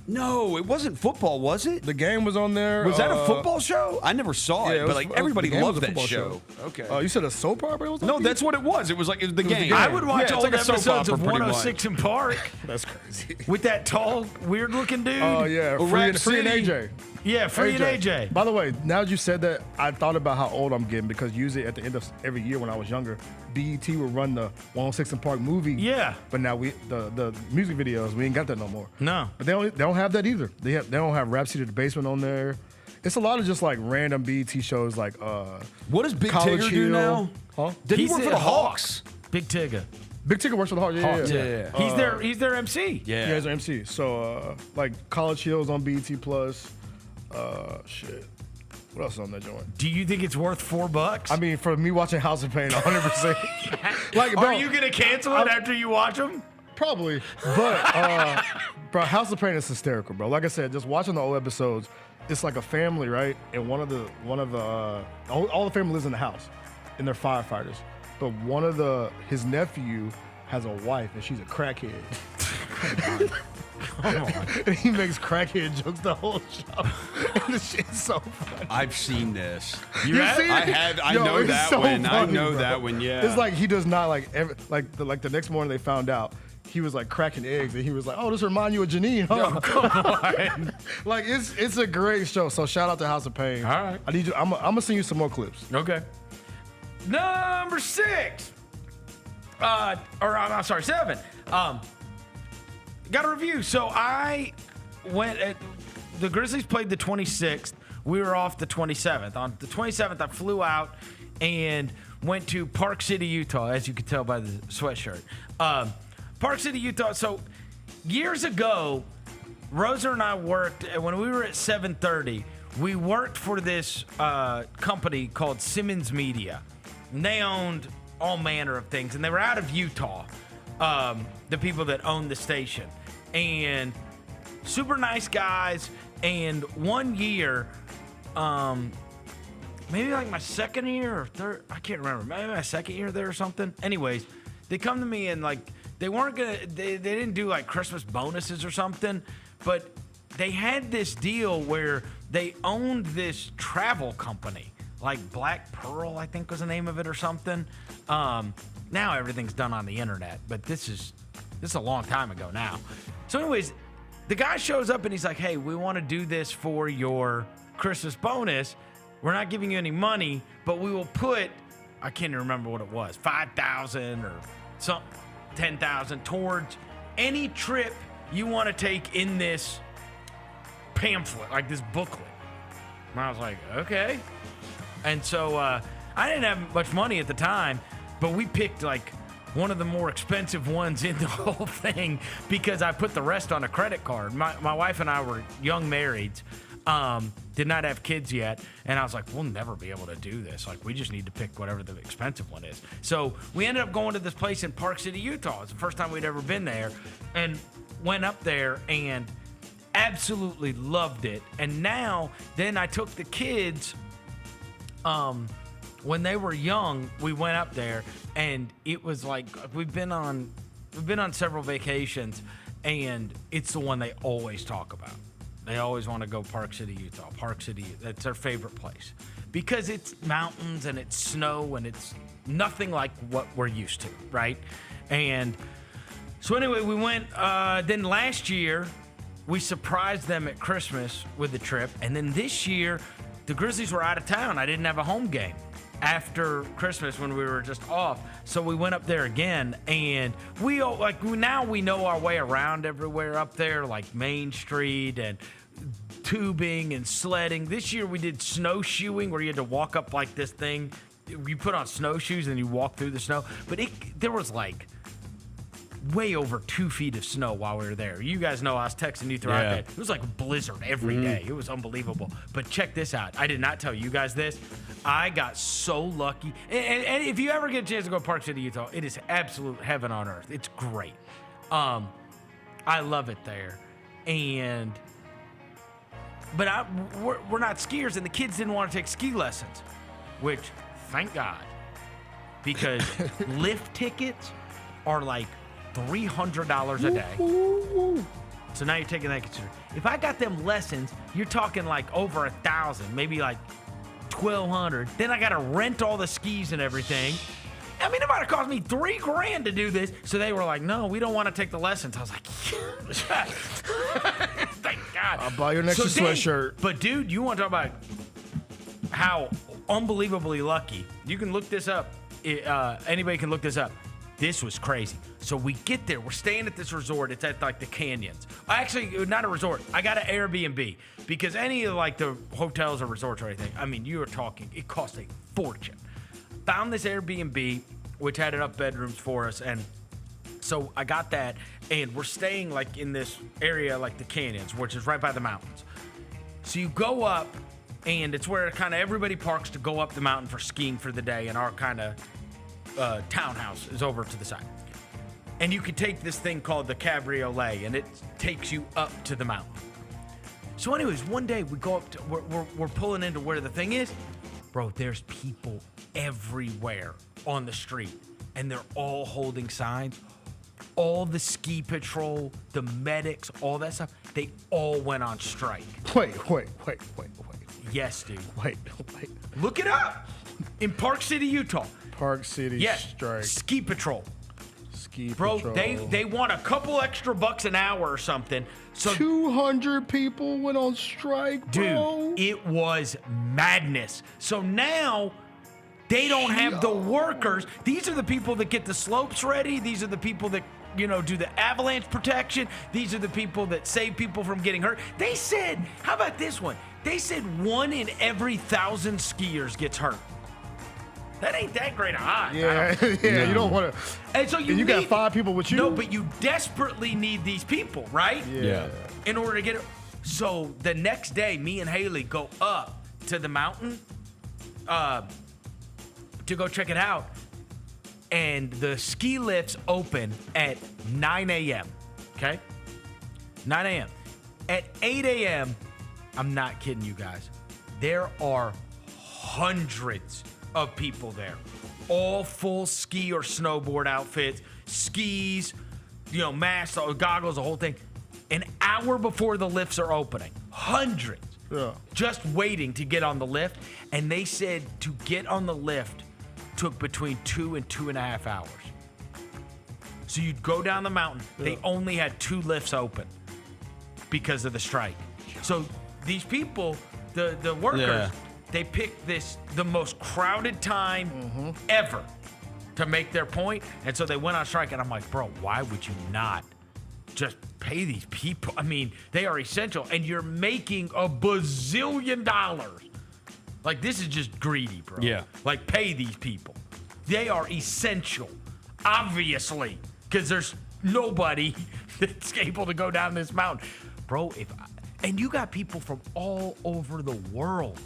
No, it wasn't football, was it? The Game was on there. Was that a football show? I never saw it, but like everybody loved that show. Okay. You said a soap opera? No, that's what it was. It was like The Game. I would watch old episodes of 106 in Park. That's crazy. With that tall, weird-looking dude. Oh, yeah. Free and AJ. Yeah, Free and AJ. By the way, now that you said that, I thought about how old I'm getting because usually at the end of every year when I was younger, BET would run the 106 in Park movie. Yeah. But now the music videos, we ain't got that no more. No. But they don't have that either. They don't have Rhapsody of the Basement on there. It's a lot of just like random BET shows like what does Big Tigger do now? Huh? Did he work for the Hawks? Big Tigger. Big Tigger works for the Hawks. Yeah. He's their MC. Yeah. He's their MC. So like College Hill's on BET Plus. Shit. What else is on that joint? Do you think it's worth $4? I mean, for me watching House of Payne, 100%. Like, bro, are you gonna cancel it after you watch them? Probably, but bro, House of Payne is hysterical, bro. Like I said, just watching the old episodes, it's like a family, right? And all the family lives in the house, and they're firefighters. but his nephew has a wife and she's a crackhead. Come on. And he makes crackhead jokes the whole show. And the shit's so funny. I've seen this. You seen it? I know that so one. I funny, know bro. that one. Yeah. It's like he does not like the next morning they found out he was like cracking eggs and he was like, "Oh, this remind you of Janine, huh?" Oh, come on. Like it's a great show. So shout out to House of Payne. All right. I need you. I'm gonna send you some more clips. Okay. Number 6. I'm sorry, 7. Got a review. So I went the Grizzlies played the 26th. We were off the 27th. On the 27th, I flew out and went to Park City, Utah, as you could tell by the sweatshirt. Park City, Utah. So years ago, Rosa and I worked, when we were at 730, we worked for this company called Simmons Media. And they owned all manner of things, and they were out of Utah, the people that owned the station. And super nice guys. And one year, maybe like my second year or third, I can't remember, maybe my second year there or something. Anyways, they come to me and like, they didn't do like Christmas bonuses or something, but they had this deal where they owned this travel company, like Black Pearl, I think was the name of it or something. Now everything's done on the internet, but this is a long time ago now. So anyways, the guy shows up and he's like, "Hey, we want to do this for your Christmas bonus. We're not giving you any money, but we will put," I can't even remember what it was, 5,000 or something, 10,000 towards any trip you want to take in this pamphlet, like this booklet. And I was like, okay. And so I didn't have much money at the time, but we picked like one of the more expensive ones in the whole thing because I put the rest on a credit card. My wife and I were young marrieds, did not have kids yet, and I was like, we'll never be able to do this. Like, we just need to pick whatever the expensive one is. So we ended up going to this place in Park City, Utah. It's the first time we'd ever been there, and went up there and absolutely loved it. And then I took the kids, when they were young, we went up there, and it was like we've been on several vacations, and it's the one they always talk about. They always want to go Park City, Utah. Park City, that's their favorite place because it's mountains and it's snow and it's nothing like what we're used to, right? And so anyway, we went. Then last year, we surprised them at Christmas with the trip, and then this year, the Grizzlies were out of town. I didn't have a home game after Christmas when we were just off. So we went up there again, and now we know our way around everywhere up there, like Main Street and tubing and sledding. This year we did snowshoeing where you had to walk up like this thing. You put on snowshoes and you walk through the snow. But there was like way over 2 feet of snow while we were there. You guys know I was texting you throughout that. It was like a blizzard every day. It was unbelievable. But check this out. I did not tell you guys this. I got so lucky. And if you ever get a chance to go to Park City, Utah, it is absolute heaven on earth. It's great. I love it there. But we're not skiers, and the kids didn't want to take ski lessons, which, thank God, because lift tickets are like $300 a day. So now you're taking that into consideration. If I got them lessons, you're talking like over 1,000, maybe like 1,200. Then I got to rent all the skis and everything. I mean, it might have cost me $3,000 to do this. So they were like, "No, we don't want to take the lessons." I was like, yes. Thank God. I'll buy your next sweatshirt. But dude, you want to talk about how unbelievably lucky. You can look this up. Anybody can look this up. This was crazy. So we get there. We're staying at this resort. It's at like the canyons. Actually, not a resort. I got an Airbnb because any of like the hotels or resorts or anything, I mean, you are talking, it costs a fortune. Found this Airbnb, which had enough bedrooms for us. And so I got that. And we're staying like in this area, like the canyons, which is right by the mountains. So you go up, and it's where kind of everybody parks to go up the mountain for skiing for the day. And our kind of townhouse is over to the side. And you could take this thing called the cabriolet, and it takes you up to the mountain. So anyways, one day we go up to, we're pulling into where the thing is. Bro, there's people everywhere on the street, and they're all holding signs. All the ski patrol, the medics, all that stuff, they all went on strike. Wait. Yes, dude. Wait. Look it up. In Park City, Utah. Park City strike. Ski patrol. Ski Bro, patrol. they want a couple extra bucks an hour or something. So 200 people went on strike, bro. Dude, it was madness. So now they don't have the workers. These are the people that get the slopes ready. These are the people that, do the avalanche protection. These are the people that save people from getting hurt. They said, how about this one? They said 1 in every 1,000 skiers gets hurt. That ain't that great of odds. Yeah, you don't want to. And so you got 5 people with you? No, but you desperately need these people, right? Yeah. In order to get it. So the next day, me and Haley go up to the mountain to go check it out. And the ski lifts open at 9 a.m., okay? 9 a.m. At 8 a.m., I'm not kidding you guys, there are hundreds of people there. All full ski or snowboard outfits, skis, masks, goggles, the whole thing. An hour before the lifts are opening. Hundreds. Yeah. Just waiting to get on the lift. And they said to get on the lift took between 2 and 2.5 hours. So you'd go down the mountain. Yeah. They only had 2 lifts open because of the strike. So these people, the workers, they picked the most crowded time ever to make their point. And so they went on strike. And I'm like, bro, why would you not just pay these people? I mean, they are essential. And you're making a bazillion dollars. Like, this is just greedy, bro. Yeah. Like, pay these people. They are essential, obviously, because there's nobody that's able to go down this mountain. Bro, and you got people from all over the world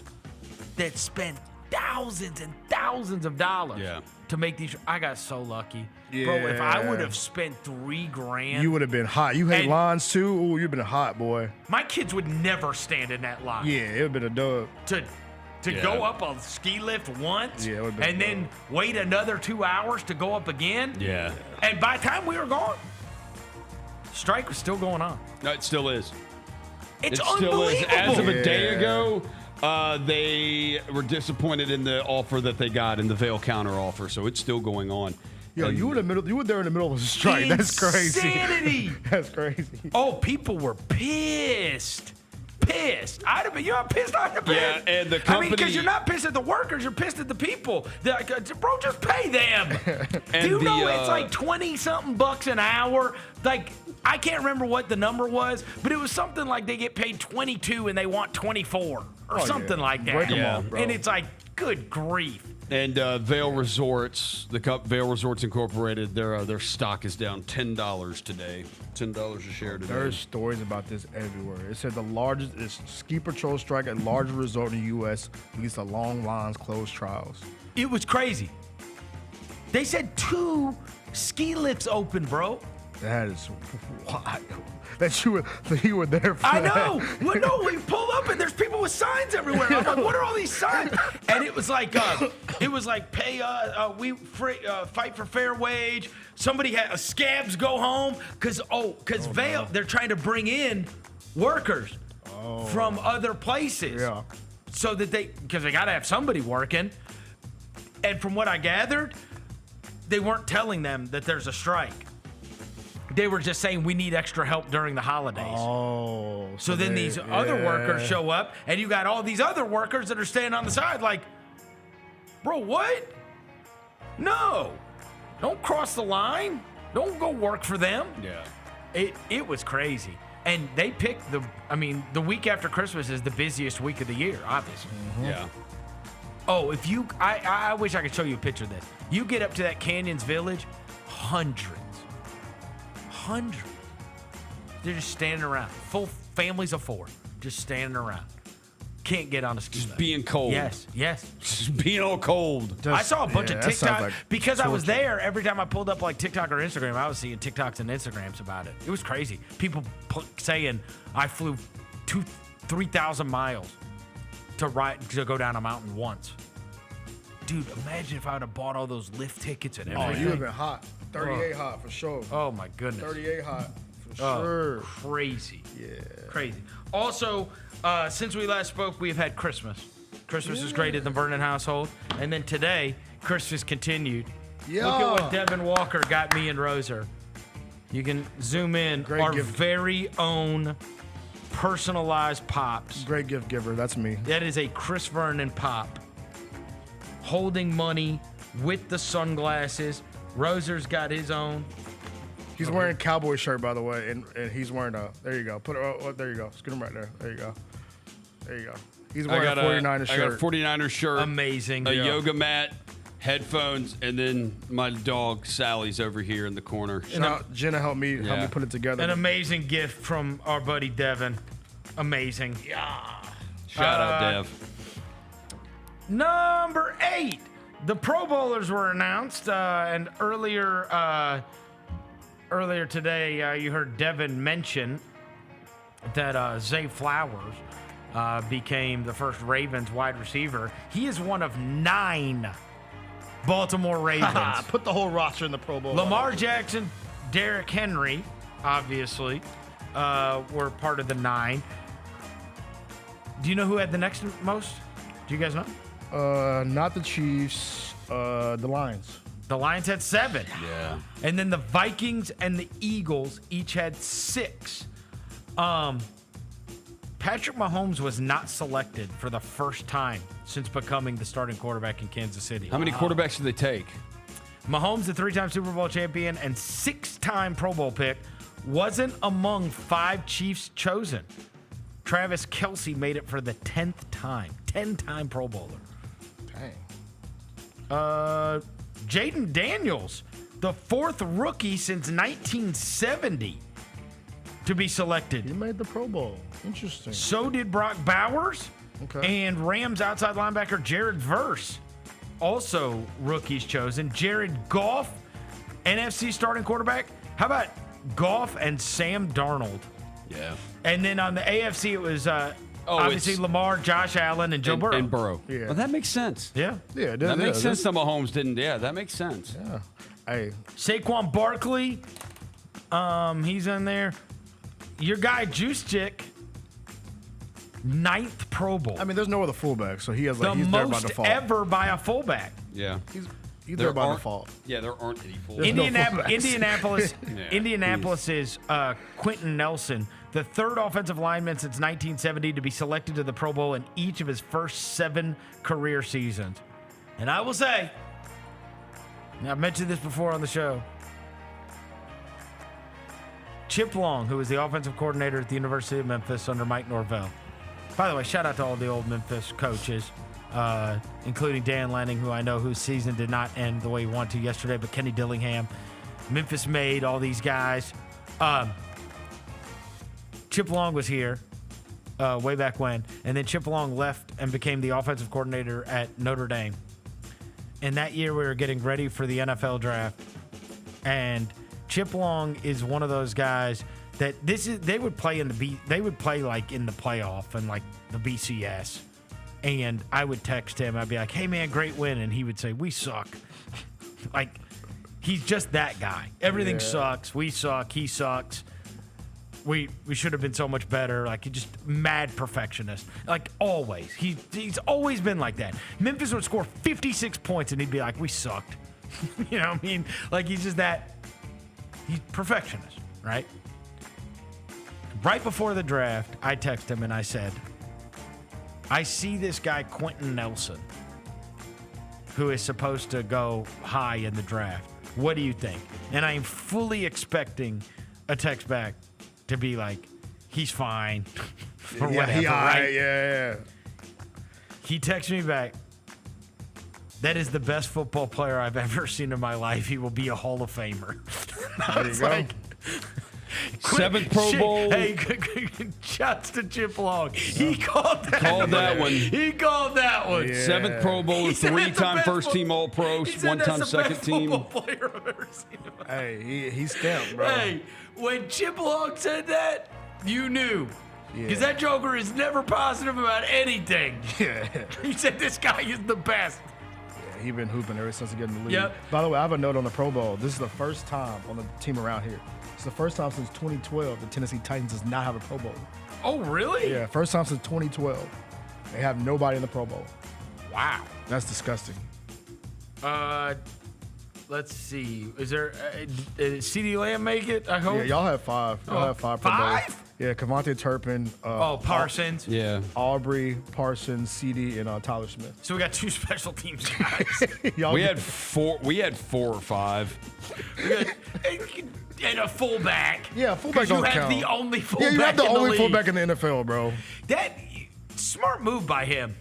that spend thousands and thousands of dollars to make these. I got so lucky. Yeah. Bro, if I would have spent $3,000. You would have been hot. You hate lines too? Ooh, you've been hot, boy. My kids would never stand in that line. Yeah, it would have been a dub. To go up a ski lift once and then wait another 2 hours to go up again. Yeah. And by the time we were gone, strike was still going on. No, it still is. It's still is. unbelievable. As of a day ago, they were disappointed in the offer that they got in the Vail counter offer, so it's still going on. Yo, you were there in the middle of a strike. That's crazy. Insanity. That's crazy. Oh, people were pissed. I'd have been, pissed I'd have been. Yeah, and the company. because you're not pissed at the workers, you're pissed at the people. Bro, just pay them. And do you know it's like 20-something bucks an hour? Like, I can't remember what the number was, but it was something like they get paid 22 and they want 24 or something like that. Break them off, bro. And it's like, good grief. And Vail Resorts, Vail Resorts Incorporated, their stock is down $10 today. $10 a share today. There's stories about this everywhere. It said the largest ski patrol strike at largest resort in the U.S. leads to long lines, closed trials. It was crazy. They said 2 ski lifts open, bro. That is wild. That you were there for I that. know. Well, no, we pull up and there's people with signs everywhere. I'm like, what are all these signs? And it was like, pay, fight for fair wage. Somebody had scabs go home because Vail, they're trying to bring in workers from other places. Yeah. So that because they got to have somebody working. And from what I gathered, they weren't telling them that there's a strike. They were just saying we need extra help during the holidays. Oh. So then these other workers show up, and you got all these other workers that are standing on the side like, bro, what? No. Don't cross the line. Don't go work for them. Yeah. It was crazy. And they picked the week after Christmas is the busiest week of the year, obviously. Mm-hmm. Yeah. Oh, I wish I could show you a picture of this. You get up to that Canyons Village, hundreds. They're just standing around. Full families of 4, just standing around. Can't get on a ski lift. Just being cold. Yes. Just being all cold. I saw a bunch of TikTok like because I was torture. there. Every time I pulled up like TikTok or Instagram, I was seeing TikToks and Instagrams about it. It was crazy. People saying I flew 3,000 miles to go down a mountain once. dude, imagine if I would have bought all those lift tickets and everything. Oh, you would have been hot. 38 hot for sure. Oh, my goodness. 38 hot for sure. Crazy. Yeah. Crazy. Also, since we last spoke, we've had Christmas. Christmas is great in the Vernon household. And then today, Christmas continued. Yeah. Look at what Devin Walker got me and Roser. You can zoom in. Great our gift. very own personalized pops. Great gift giver. That's me. That is a Chris Vernon pop. Holding money with the sunglasses. Roser's got his own. He's wearing a cowboy shirt, by the way, and he's wearing a. There you go. Put it. Oh, there you go. Scoot him right there. There you go. There you go. He's wearing a 49ers shirt. I got a 49ers shirt. Amazing. A yoga mat, headphones, and then my dog Sally's over here in the corner. Jenna helped me put it together. An amazing gift from our buddy Devin. Amazing. Yeah. Shout out, Dev. Number 8. The Pro Bowlers were announced, and earlier today you heard Devin mention that Zay Flowers became the first Ravens wide receiver. He is one of 9 Baltimore Ravens. Put the whole roster in the Pro Bowl. Lamar Jackson, Derrick Henry, obviously, were part of the 9. Do you know who had the next most? Do you guys know? Not the Chiefs. The Lions. The Lions had 7. Yeah. And then the Vikings and the Eagles each had 6. Patrick Mahomes was not selected for the first time since becoming the starting quarterback in Kansas City. How many quarterbacks did they take? Mahomes, the 3-time Super Bowl champion and 6-time Pro Bowl pick, wasn't among 5 Chiefs chosen. Travis Kelce made it for the 10th time. 10-time Pro Bowler. Dang. Jaden Daniels, the 4th rookie since 1970 to be selected. He made the Pro Bowl. Interesting. So did Brock Bowers. Okay. And Rams outside linebacker Jared Verse, also rookies chosen. Jared Goff, NFC starting quarterback. How about Goff and Sam Darnold? Yeah. And then on the AFC, it was obviously Lamar, Josh Allen, and Joe Burrow. And Burrow. Yeah. Well, that makes sense. Yeah. Yeah. That makes sense that Mahomes didn't. Yeah, that makes sense. Yeah. Hey. Saquon Barkley, he's in there. Your guy, Juice Chick, 9th Pro Bowl. I mean, there's no other fullback, so he has the he's there by most default. ever by a fullback. Yeah. He's there by default. Yeah, there aren't any full. Indianapolis is Quentin Nelson, the 3rd offensive lineman since 1970 to be selected to the Pro Bowl in each of his first 7 career seasons. And I will say, and I've mentioned this before on the show, Chip Long, who was the offensive coordinator at the University of Memphis under Mike Norvell. By the way, shout out to all the old Memphis coaches, including Dan Lanning, who I know whose season did not end the way he wanted to yesterday, but Kenny Dillingham, Memphis made, all these guys. Chip Long was here way back when, and then Chip Long left and became the offensive coordinator at Notre Dame. And that year we were getting ready for the NFL draft, and Chip Long is one of those guys that they would play like in the playoff and like the BCS. And I would text him. I'd be like, "Hey man, great win," and he would say, "We suck." Like he's just that guy. Everything sucks. We suck. He sucks. We should have been so much better. Like he's just mad perfectionist. Like always. He's always been like that. Memphis would score 56 points and he'd be like, "We sucked." You know what I mean? Like he's just that. He's perfectionist, right? Right before the draft, I texted him and I said, I see this guy, Quentin Nelson, who is supposed to go high in the draft. What do you think? And I am fully expecting a text back to be like, he's fine, or whatever, right? Yeah. He texted me back, that is the best football player I've ever seen in my life. He will be a Hall of Famer. There you go. Like, 7th Pro Bowl. Hey, shouts to Chip Long. He called that one. He called that one. Yeah. 7th Pro Bowl, 3-time first-team All-Pro, 1-time second-team. Player I've ever seen in my life. Hey, he's stamped, bro. Hey, when Chip Long said that, you knew. Because that Joker is never positive about anything. Yeah. He said this guy is the best. He's been hooping ever since he got in the league. Yep. By the way, I have a note on the Pro Bowl. This is the first time on the team around here. It's the first time since 2012 the Tennessee Titans does not have a Pro Bowl. Oh, really? Yeah, first time since 2012. They have nobody in the Pro Bowl. Wow. That's disgusting. Let's see. Is there did CeeDee Lamb make it? I hope. Yeah, y'all have 5. Y'all have 5 Pro Bowls. 5? Yeah, Kevontae Turpin. Parsons. Yeah. Aubrey, Parsons, CD, and Tyler Smith. So we got 2 special teams guys. We had 4 or 5. And a fullback. Yeah, fullback don't count. You have the only fullback. Yeah, you have the in only league. fullback in the NFL, bro. That smart move by him.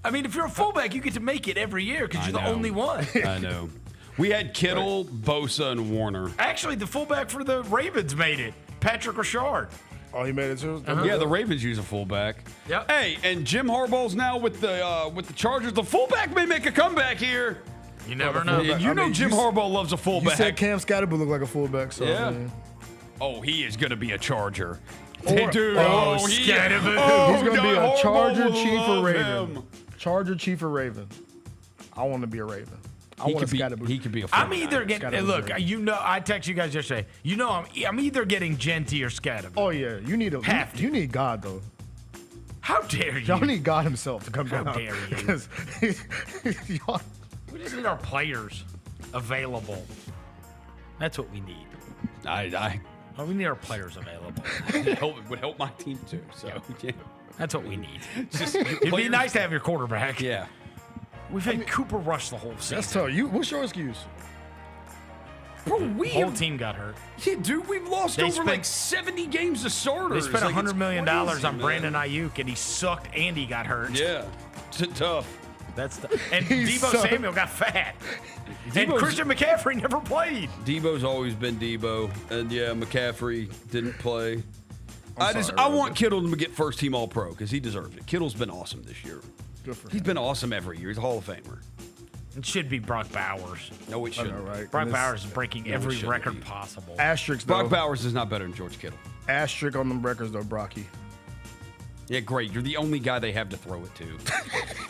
I mean, if you're a fullback, you get to make it every year because you're the only one. I know. We had Kittle, Bosa, and Warner. Actually, the fullback for the Ravens made it. Patrick Rashard. Oh, he made it too? Yeah, the Ravens use a fullback. Yep. Hey, and Jim Harbaugh's now with the Chargers. The fullback may make a comeback here. You never know. You know Jim Harbaugh loves a fullback. You said Cam Scatterbull looked like a fullback, so yeah. I mean. Oh, he is going to be a Charger. Dude, Scatterbull. He's going to be a Charger, will Chief, or love Raven. him. Charger, Chief, or Raven. I want to be a Raven. I want a Scatterbull. He could be a I'm fullback. either getting. Look, you know, I texted you guys yesterday. You know, I'm either getting Genty or Scatterbull. Oh yeah, you need you need God though. How dare you? Y'all need God Himself to come down. How dare you? Because y'all. We just need our players available. That's what we need. We need our players available. It would help my team too. So yeah. That's what we need. It'd be nice to have your quarterback. Yeah. We've had Cooper Rush the whole season. That's tough. What's your excuse? Bro, the whole team got hurt. Yeah, dude, we've lost like 70 games to starters. They spent $100 million on man. Brandon Ayuk, and he sucked and he got hurt. Yeah, it's tough. And Deebo Samuel got fat. And Christian McCaffrey never played. Debo's always been Debo, and yeah, McCaffrey didn't play. I want Kittle to get first team All Pro because he deserves it. Kittle's been awesome this year. Good for him. He's been awesome every year. He's a Hall of Famer. It should be Brock Bowers. No, it shouldn't. Right. Brock Bowers is breaking every record possible. Asterisk though. Brock Bowers is not better than George Kittle. Asterisk on them records though, Brocky. Yeah, great. You're the only guy they have to throw it to.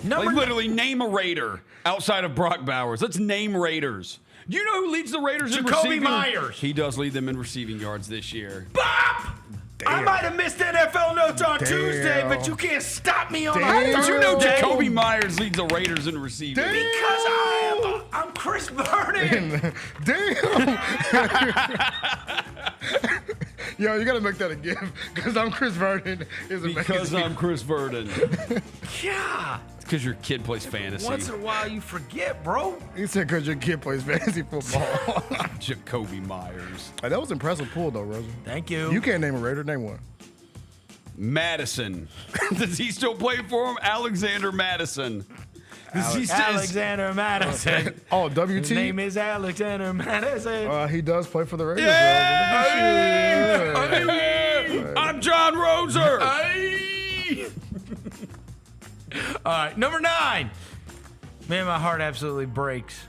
Literally name a Raider outside of Brock Bowers. Let's name Raiders. Do you know who leads the Raiders in receiving? Jacoby Myers. He does lead them in receiving yards this year. Bop! I might have missed NFL notes on Tuesday, but you can't stop me on How did you know Thursday. Jacoby Myers leads the Raiders in receiving? Because I'm Chris Vernon. Damn. Yo, you gotta make that a gift. Because I'm Chris Vernon. Because I'm Chris Vernon. Yeah. It's because your kid plays fantasy. Once in a while you forget, bro. He said because your kid plays fantasy football. Jacoby Myers. Hey, that was an impressive pull though, Rosen. Thank you. You can't name a Raider. Name one. Madison. Does he still play for him? Alexander Madison. Alexander Madison. Oh, WT? His name is Alexander Madison. He does play for the Raiders. Yeah! I'm John Roser. All right, number 9. Man, my heart absolutely breaks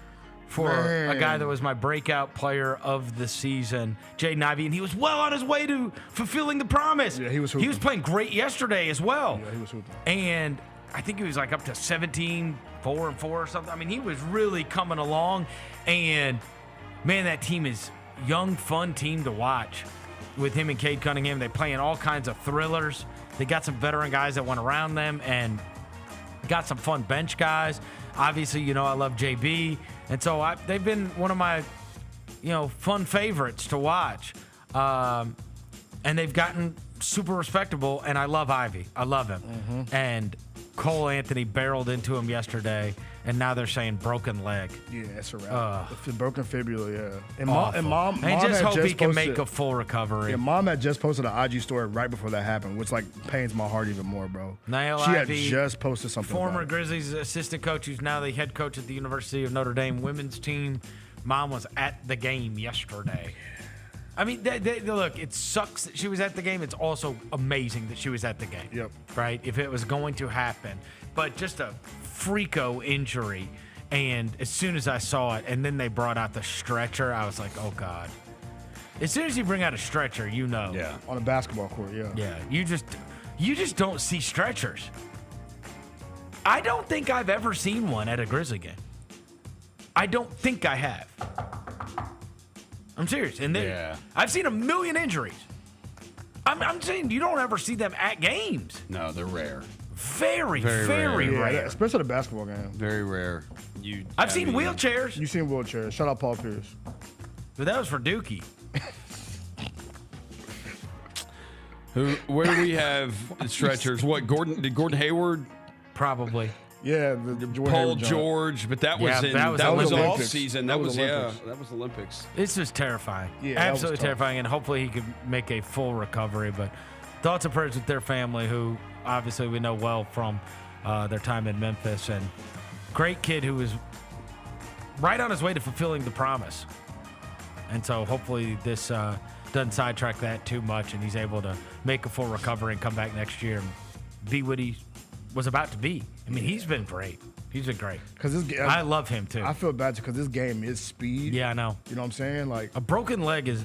for a guy that was my breakout player of the season, Jaden Ivey, and he was well on his way to fulfilling the promise. Yeah, he was He was playing great yesterday as well. Yeah, he was hooping. And I think he was like up to 17, 4-4 or something. I mean, he was really coming along. And, man, that team is young, fun team to watch. With him and Cade Cunningham, they play in all kinds of thrillers. They got some veteran guys that went around them and got some fun bench guys. Obviously, you know, I love JB. And so they've been one of my, fun favorites to watch. And they've gotten super respectable, and I love Ivy. I love him. Mm-hmm. And Cole Anthony barreled into him yesterday, and now they're saying broken leg. Yeah, it's a wrap. Broken fibula, yeah. And Awful. Mom just hope he can posted, make a full recovery. Yeah, Mom had just posted an IG story right before that happened, which pains my heart even more, bro. Niall she Ivey, had just posted something. Former about Grizzlies assistant coach, who's now the head coach at the University of Notre Dame women's team. Mom was at the game yesterday. I mean, look, it sucks that she was at the game. It's also amazing that she was at the game. Yep. Right? If it was going to happen. But just a freako injury. And as soon as I saw it, and then they brought out the stretcher, I was like, oh, God. As soon as you bring out a stretcher, you know. Yeah. On a basketball court, yeah. Yeah. You just don't see stretchers. I don't think I've ever seen one at a Grizzly game. I don't think I have. I'm serious. And I've seen a million injuries. I'm saying you don't ever see them at games. No, they're rare. Very rare. Yeah, especially the basketball game. Very rare. I've seen wheelchairs. You've seen wheelchairs. Shout out Paul Pierce. But that was for Dookie. Where do we have stretchers? What, Did Gordon Hayward? Probably. Yeah, the Paul George, but that was off season. That was Olympics. It's just terrifying. Yeah, absolutely terrifying, and hopefully he could make a full recovery. But thoughts and prayers with their family, who obviously we know well from their time in Memphis, and great kid who was right on his way to fulfilling the promise. And so hopefully this doesn't sidetrack that too much, and he's able to make a full recovery and come back next year and be what he was about to be. I mean, he's been great. He's been great. I love him too. I feel bad because this game is speed. Yeah, I know. You know what I'm saying? Like a broken leg is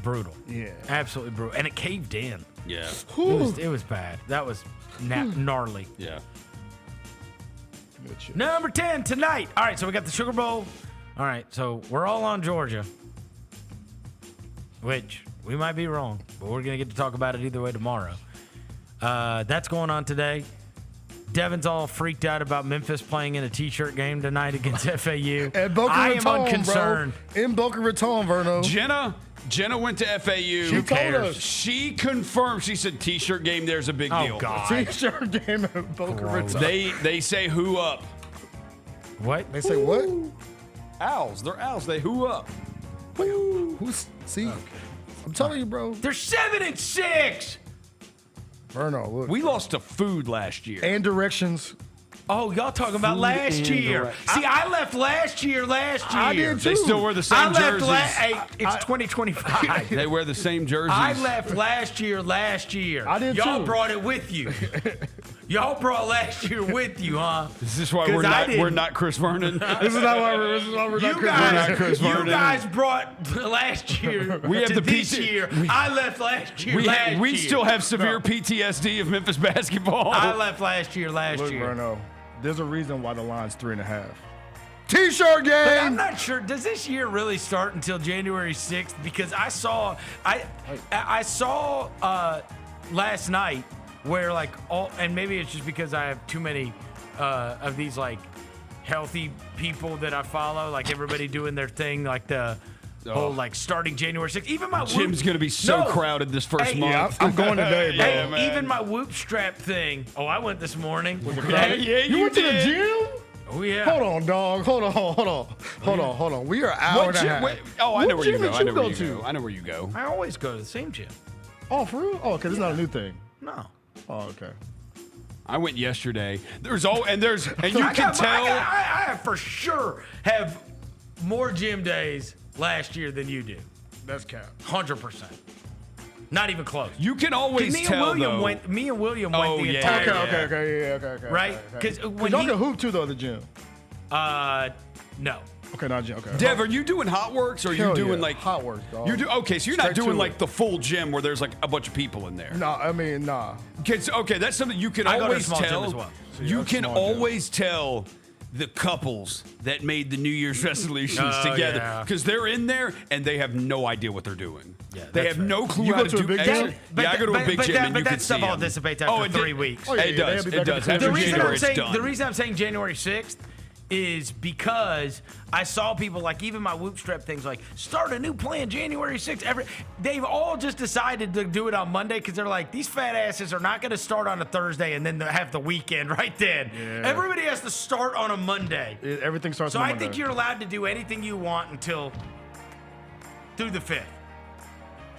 brutal. Yeah, absolutely brutal, and it caved in. Yeah, it was bad. That was gnarly. Yeah. Number 10 tonight. All right, so we got the Sugar Bowl. All right, so we're all on Georgia, which we might be wrong, but we're gonna get to talk about it either way tomorrow. That's going on today. Devin's all freaked out about Memphis playing in a T-shirt game tonight against FAU. I am unconcerned. Bro. In Boca Raton, Vernon. Jenna went to FAU. She told us. She confirmed. She said T-shirt game there's a big deal. Oh, God. T-shirt game at Boca Raton. They say who up. What? They say what? Owls. They're owls. They who up. See? Okay. I'm telling you, bro. They're 7-6. Verno, look. We lost to food last year. And directions. Oh, y'all talking about last year. See, I left last year. I did too. They still wear the same jerseys. It's 2025. They wear the same jerseys. I left last year. I did Y'all too. brought it with you. Y'all brought last year with you, huh? Is this why we're not Chris Vernon? This is not why we're not Chris Vernon. You guys brought last year we have to the this year. I left last year We still have severe PTSD of Memphis basketball. I left last year last year. Verno, there's a reason why the line's 3.5. T-shirt game. But I'm not sure. Does this year really start until January 6th? Because I saw last night where and maybe it's just because I have too many of these healthy people that I follow, like everybody doing their thing, like the whole starting January 6th. Even my gym's gonna be so crowded this first month. Yeah, I'm going today, bro. Hey, even my whoop strap thing. Oh, I went this morning. You went to the gym? Oh yeah. Hold on, dog. Hold on. We are an hour and a half. I know where you go. I know where you go. I always go to the same gym. Oh, for real? Oh, because it's not a new thing. No. Oh, okay. I went yesterday. And you can tell. I for sure have more gym days last year than you do. That's cap. 100%. Not even close. You can always tell, me and William went the entire year. Okay. Right? Because when y'all can hoop too, though, at the gym. No. Okay, not gym. Okay. Dev, are you doing hot works or are you doing hot works, dog? Okay, so you're not doing the full gym where there's a bunch of people in there. No, I mean, nah. Okay, that's something you can always tell. Gym as well. So you can always tell the couples that made the New Year's resolutions together because they're in there and they have no idea what they're doing. Yeah, they have no clue you how go to to a big gym? I go to a big gym and you that can stuff see all them. dissipates after 3 weeks. It does. It does. After January, it's done. The reason I'm saying January 6th is because I saw people even my whoop strap things start a new plan January 6th. They've all just decided to do it on Monday because they're like, these fat asses are not going to start on a Thursday and then have the weekend right then. Yeah. Everybody has to start on a Monday. Everything starts on Monday. So I think you're allowed to do anything you want until through the 5th.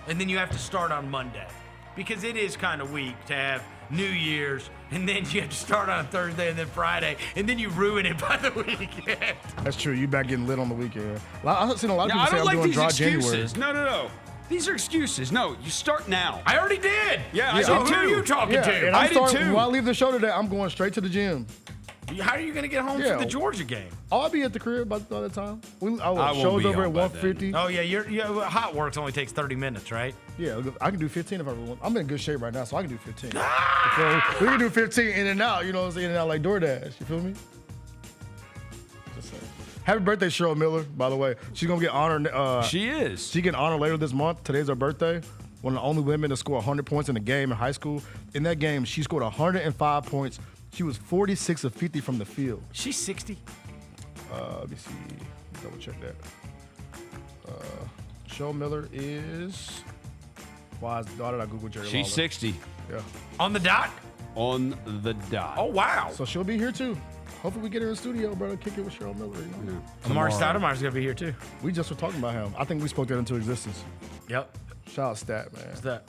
And then you have to start on Monday because it is kind of weak to have New Year's, and then you have to start on a Thursday and then Friday, and then you ruin it by the weekend. That's true. You back getting lit on the weekend. I've seen a lot of people I don't say I'm doing dry excuses. January. No. These are excuses. No, you start now. I already did. Yeah, I did too. Who are you talking to? And I did too. When I leave the show today, I'm going straight to the gym. How are you going to get home for the Georgia game? I'll be at the crib by the time. Show's over at 1:50. Oh, yeah. Hot Works only takes 30 minutes, right? Yeah, I can do 15 if I want. I'm in good shape right now, so I can do 15. We can do 15 in and out, you know what I'm saying? In and out like DoorDash. You feel me? Just saying. Happy birthday, Cheryl Miller, by the way. She's going to get honored. She is. She getting honored later this month. Today's her birthday. One of the only women to score 100 points in a game in high school. In that game, she scored 105 points. She was 46 of 50 from the field. She's 60. Let me see. Double check that. Cheryl Miller is. Why did I Google Jerry She's Lawler? 60. Yeah. On the dot? On the dot. Oh, wow. So she'll be here too. Hopefully we get her in the studio, bro, to kick it with Cheryl Miller. You know? Amari Stoudemire's going to be here too. We just were talking about him. I think we spoke that into existence. Yep. Shout out Stat, man. Stat.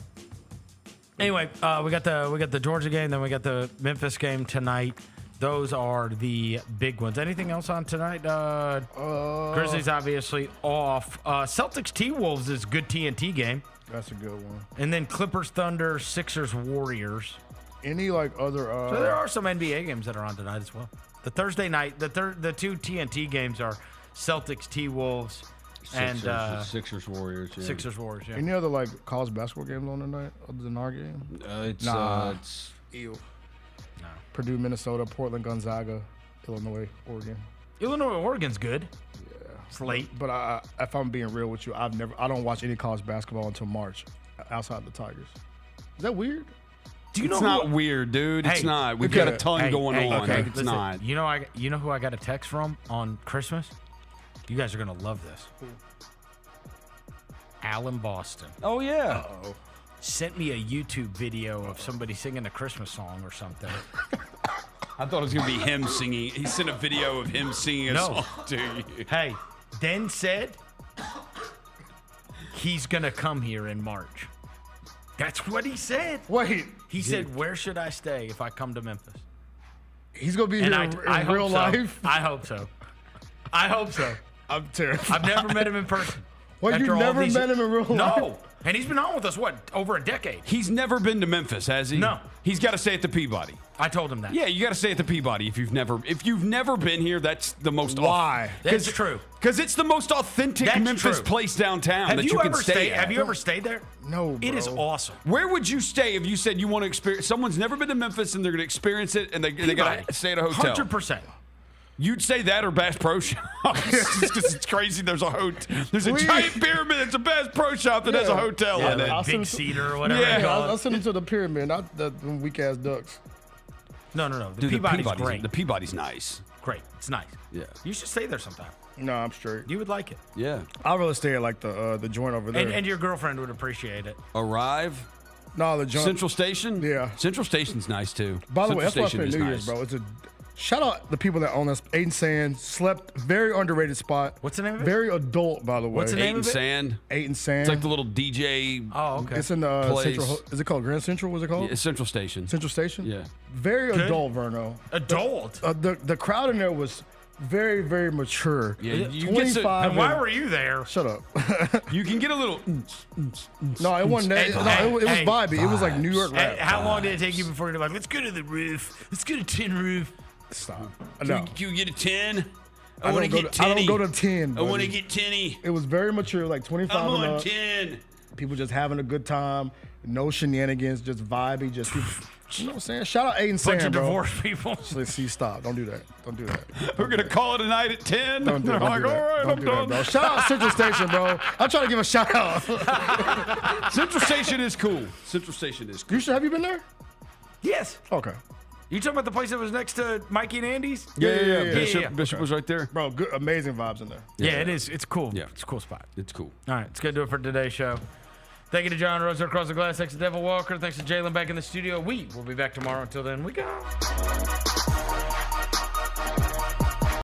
Anyway, we got the Georgia game, then we got the Memphis game tonight. Those are the big ones. Anything else on tonight? Grizzlies obviously off. Celtics T-Wolves is a good TNT game. That's a good one. And then Clippers Thunder, Sixers Warriors. Any like other? So there are some NBA games that are on tonight as well. The Thursday night, the two TNT games are Celtics T-Wolves. And Sixers Warriors. Yeah. Sixers Warriors. Yeah. Any other like college basketball games on tonight other than our game? It's ew. No. Purdue, Minnesota, Portland, Gonzaga, Illinois, Oregon. Illinois, Oregon's good. Yeah, it's late. But if I'm being real with you, I don't watch any college basketball until March, outside the Tigers. Is that weird? Do you know? It's not weird, dude. It's not. We've got a ton going on. Okay, it's not. You know who I got a text from on Christmas? You guys are gonna love this. Alan Boston. Oh yeah. Uh-oh. Sent me a YouTube video of somebody singing a Christmas song or something. I thought it was gonna be him singing. He sent a video of him singing a song to you. Hey, then said he's gonna come here in March. That's what he said. Wait. He said, "Where should I stay if I come to Memphis?" He's gonna be here in real life. I hope so. I hope so. I'm terrified. I've never met him in person. What, you never met him in real life? No. And he's been on with us, over a decade? He's never been to Memphis, has he? No. He's got to stay at the Peabody. I told him that. Yeah, you got to stay at the Peabody if you've never been here. That's the most. Why? That's true. Because it's the most authentic Memphis place downtown that you can stay at. Have you ever stayed there? No, bro. It is awesome. Where would you stay if you said you want to experience? Someone's never been to Memphis and they're going to experience it, and they got to stay at a hotel. 100%. You'd say that or Bass Pro Shops. Just because it's crazy. There's a giant pyramid. It's a Bass Pro Shop that has a hotel in it. Big Cedar or whatever. I'll send him to the pyramid, not the weak ass ducks. No. The Peabody's great. The Peabody's nice. Great. It's nice. Yeah. You should stay there sometime. No, I'm straight. You would like it. Yeah. I'd rather stay at like the joint over there. And your girlfriend would appreciate it. Arrive. No, the joint. Central Station? Yeah. Central Station's nice too. By the way, Central that's why I spent New Year's, bro. It's a shout out the people that own us. Aiden Sand slept very underrated spot. What's the name of it? Very adult, by the way. What's the name of it? Sand. Aiden Sand. It's like the little DJ. Oh, okay. It's in Central. Is it called Grand Central? What's it called? Yeah, Central Station. Central Station. Yeah. Very adult, Verno. Adult. The crowd in there was very, very mature. Yeah, you 25. And why were you there? Shut up. You can get a little. No, it wasn't. It was vibey. It was like New York rap. How long did it take you before you're like, let's go to the roof. Let's go to tin roof. Stop. Can you get a 10? I want to get 10. I don't go to 10. I want to get 10. It was very mature, like 25 I'm and on up. 10. People just having a good time. No shenanigans, just vibey. Just people, you know what I'm saying? Shout out Aiden Sand, Bunch of bro. divorced people. See, stop. Don't do that. Don't do that. We're going to call it a night at 10. Don't do that. Like, all right, I'm done. Bro. Shout out Central Station, bro. I'm trying to give a shout out. Central Station is cool. Central Station is cool. Have you been there? Yes. Okay. You talking about the place that was next to Mikey and Andy's? Yeah. Bishop was right there. Bro, good, amazing vibes in there. Yeah, it is. It's cool. Yeah. It's a cool spot. It's cool. All right, it's going to do it for today's show. Thank you to John Rosa across the glass. Thanks to Devil Walker. Thanks to Jalen back in the studio. We will be back tomorrow. Until then, we go.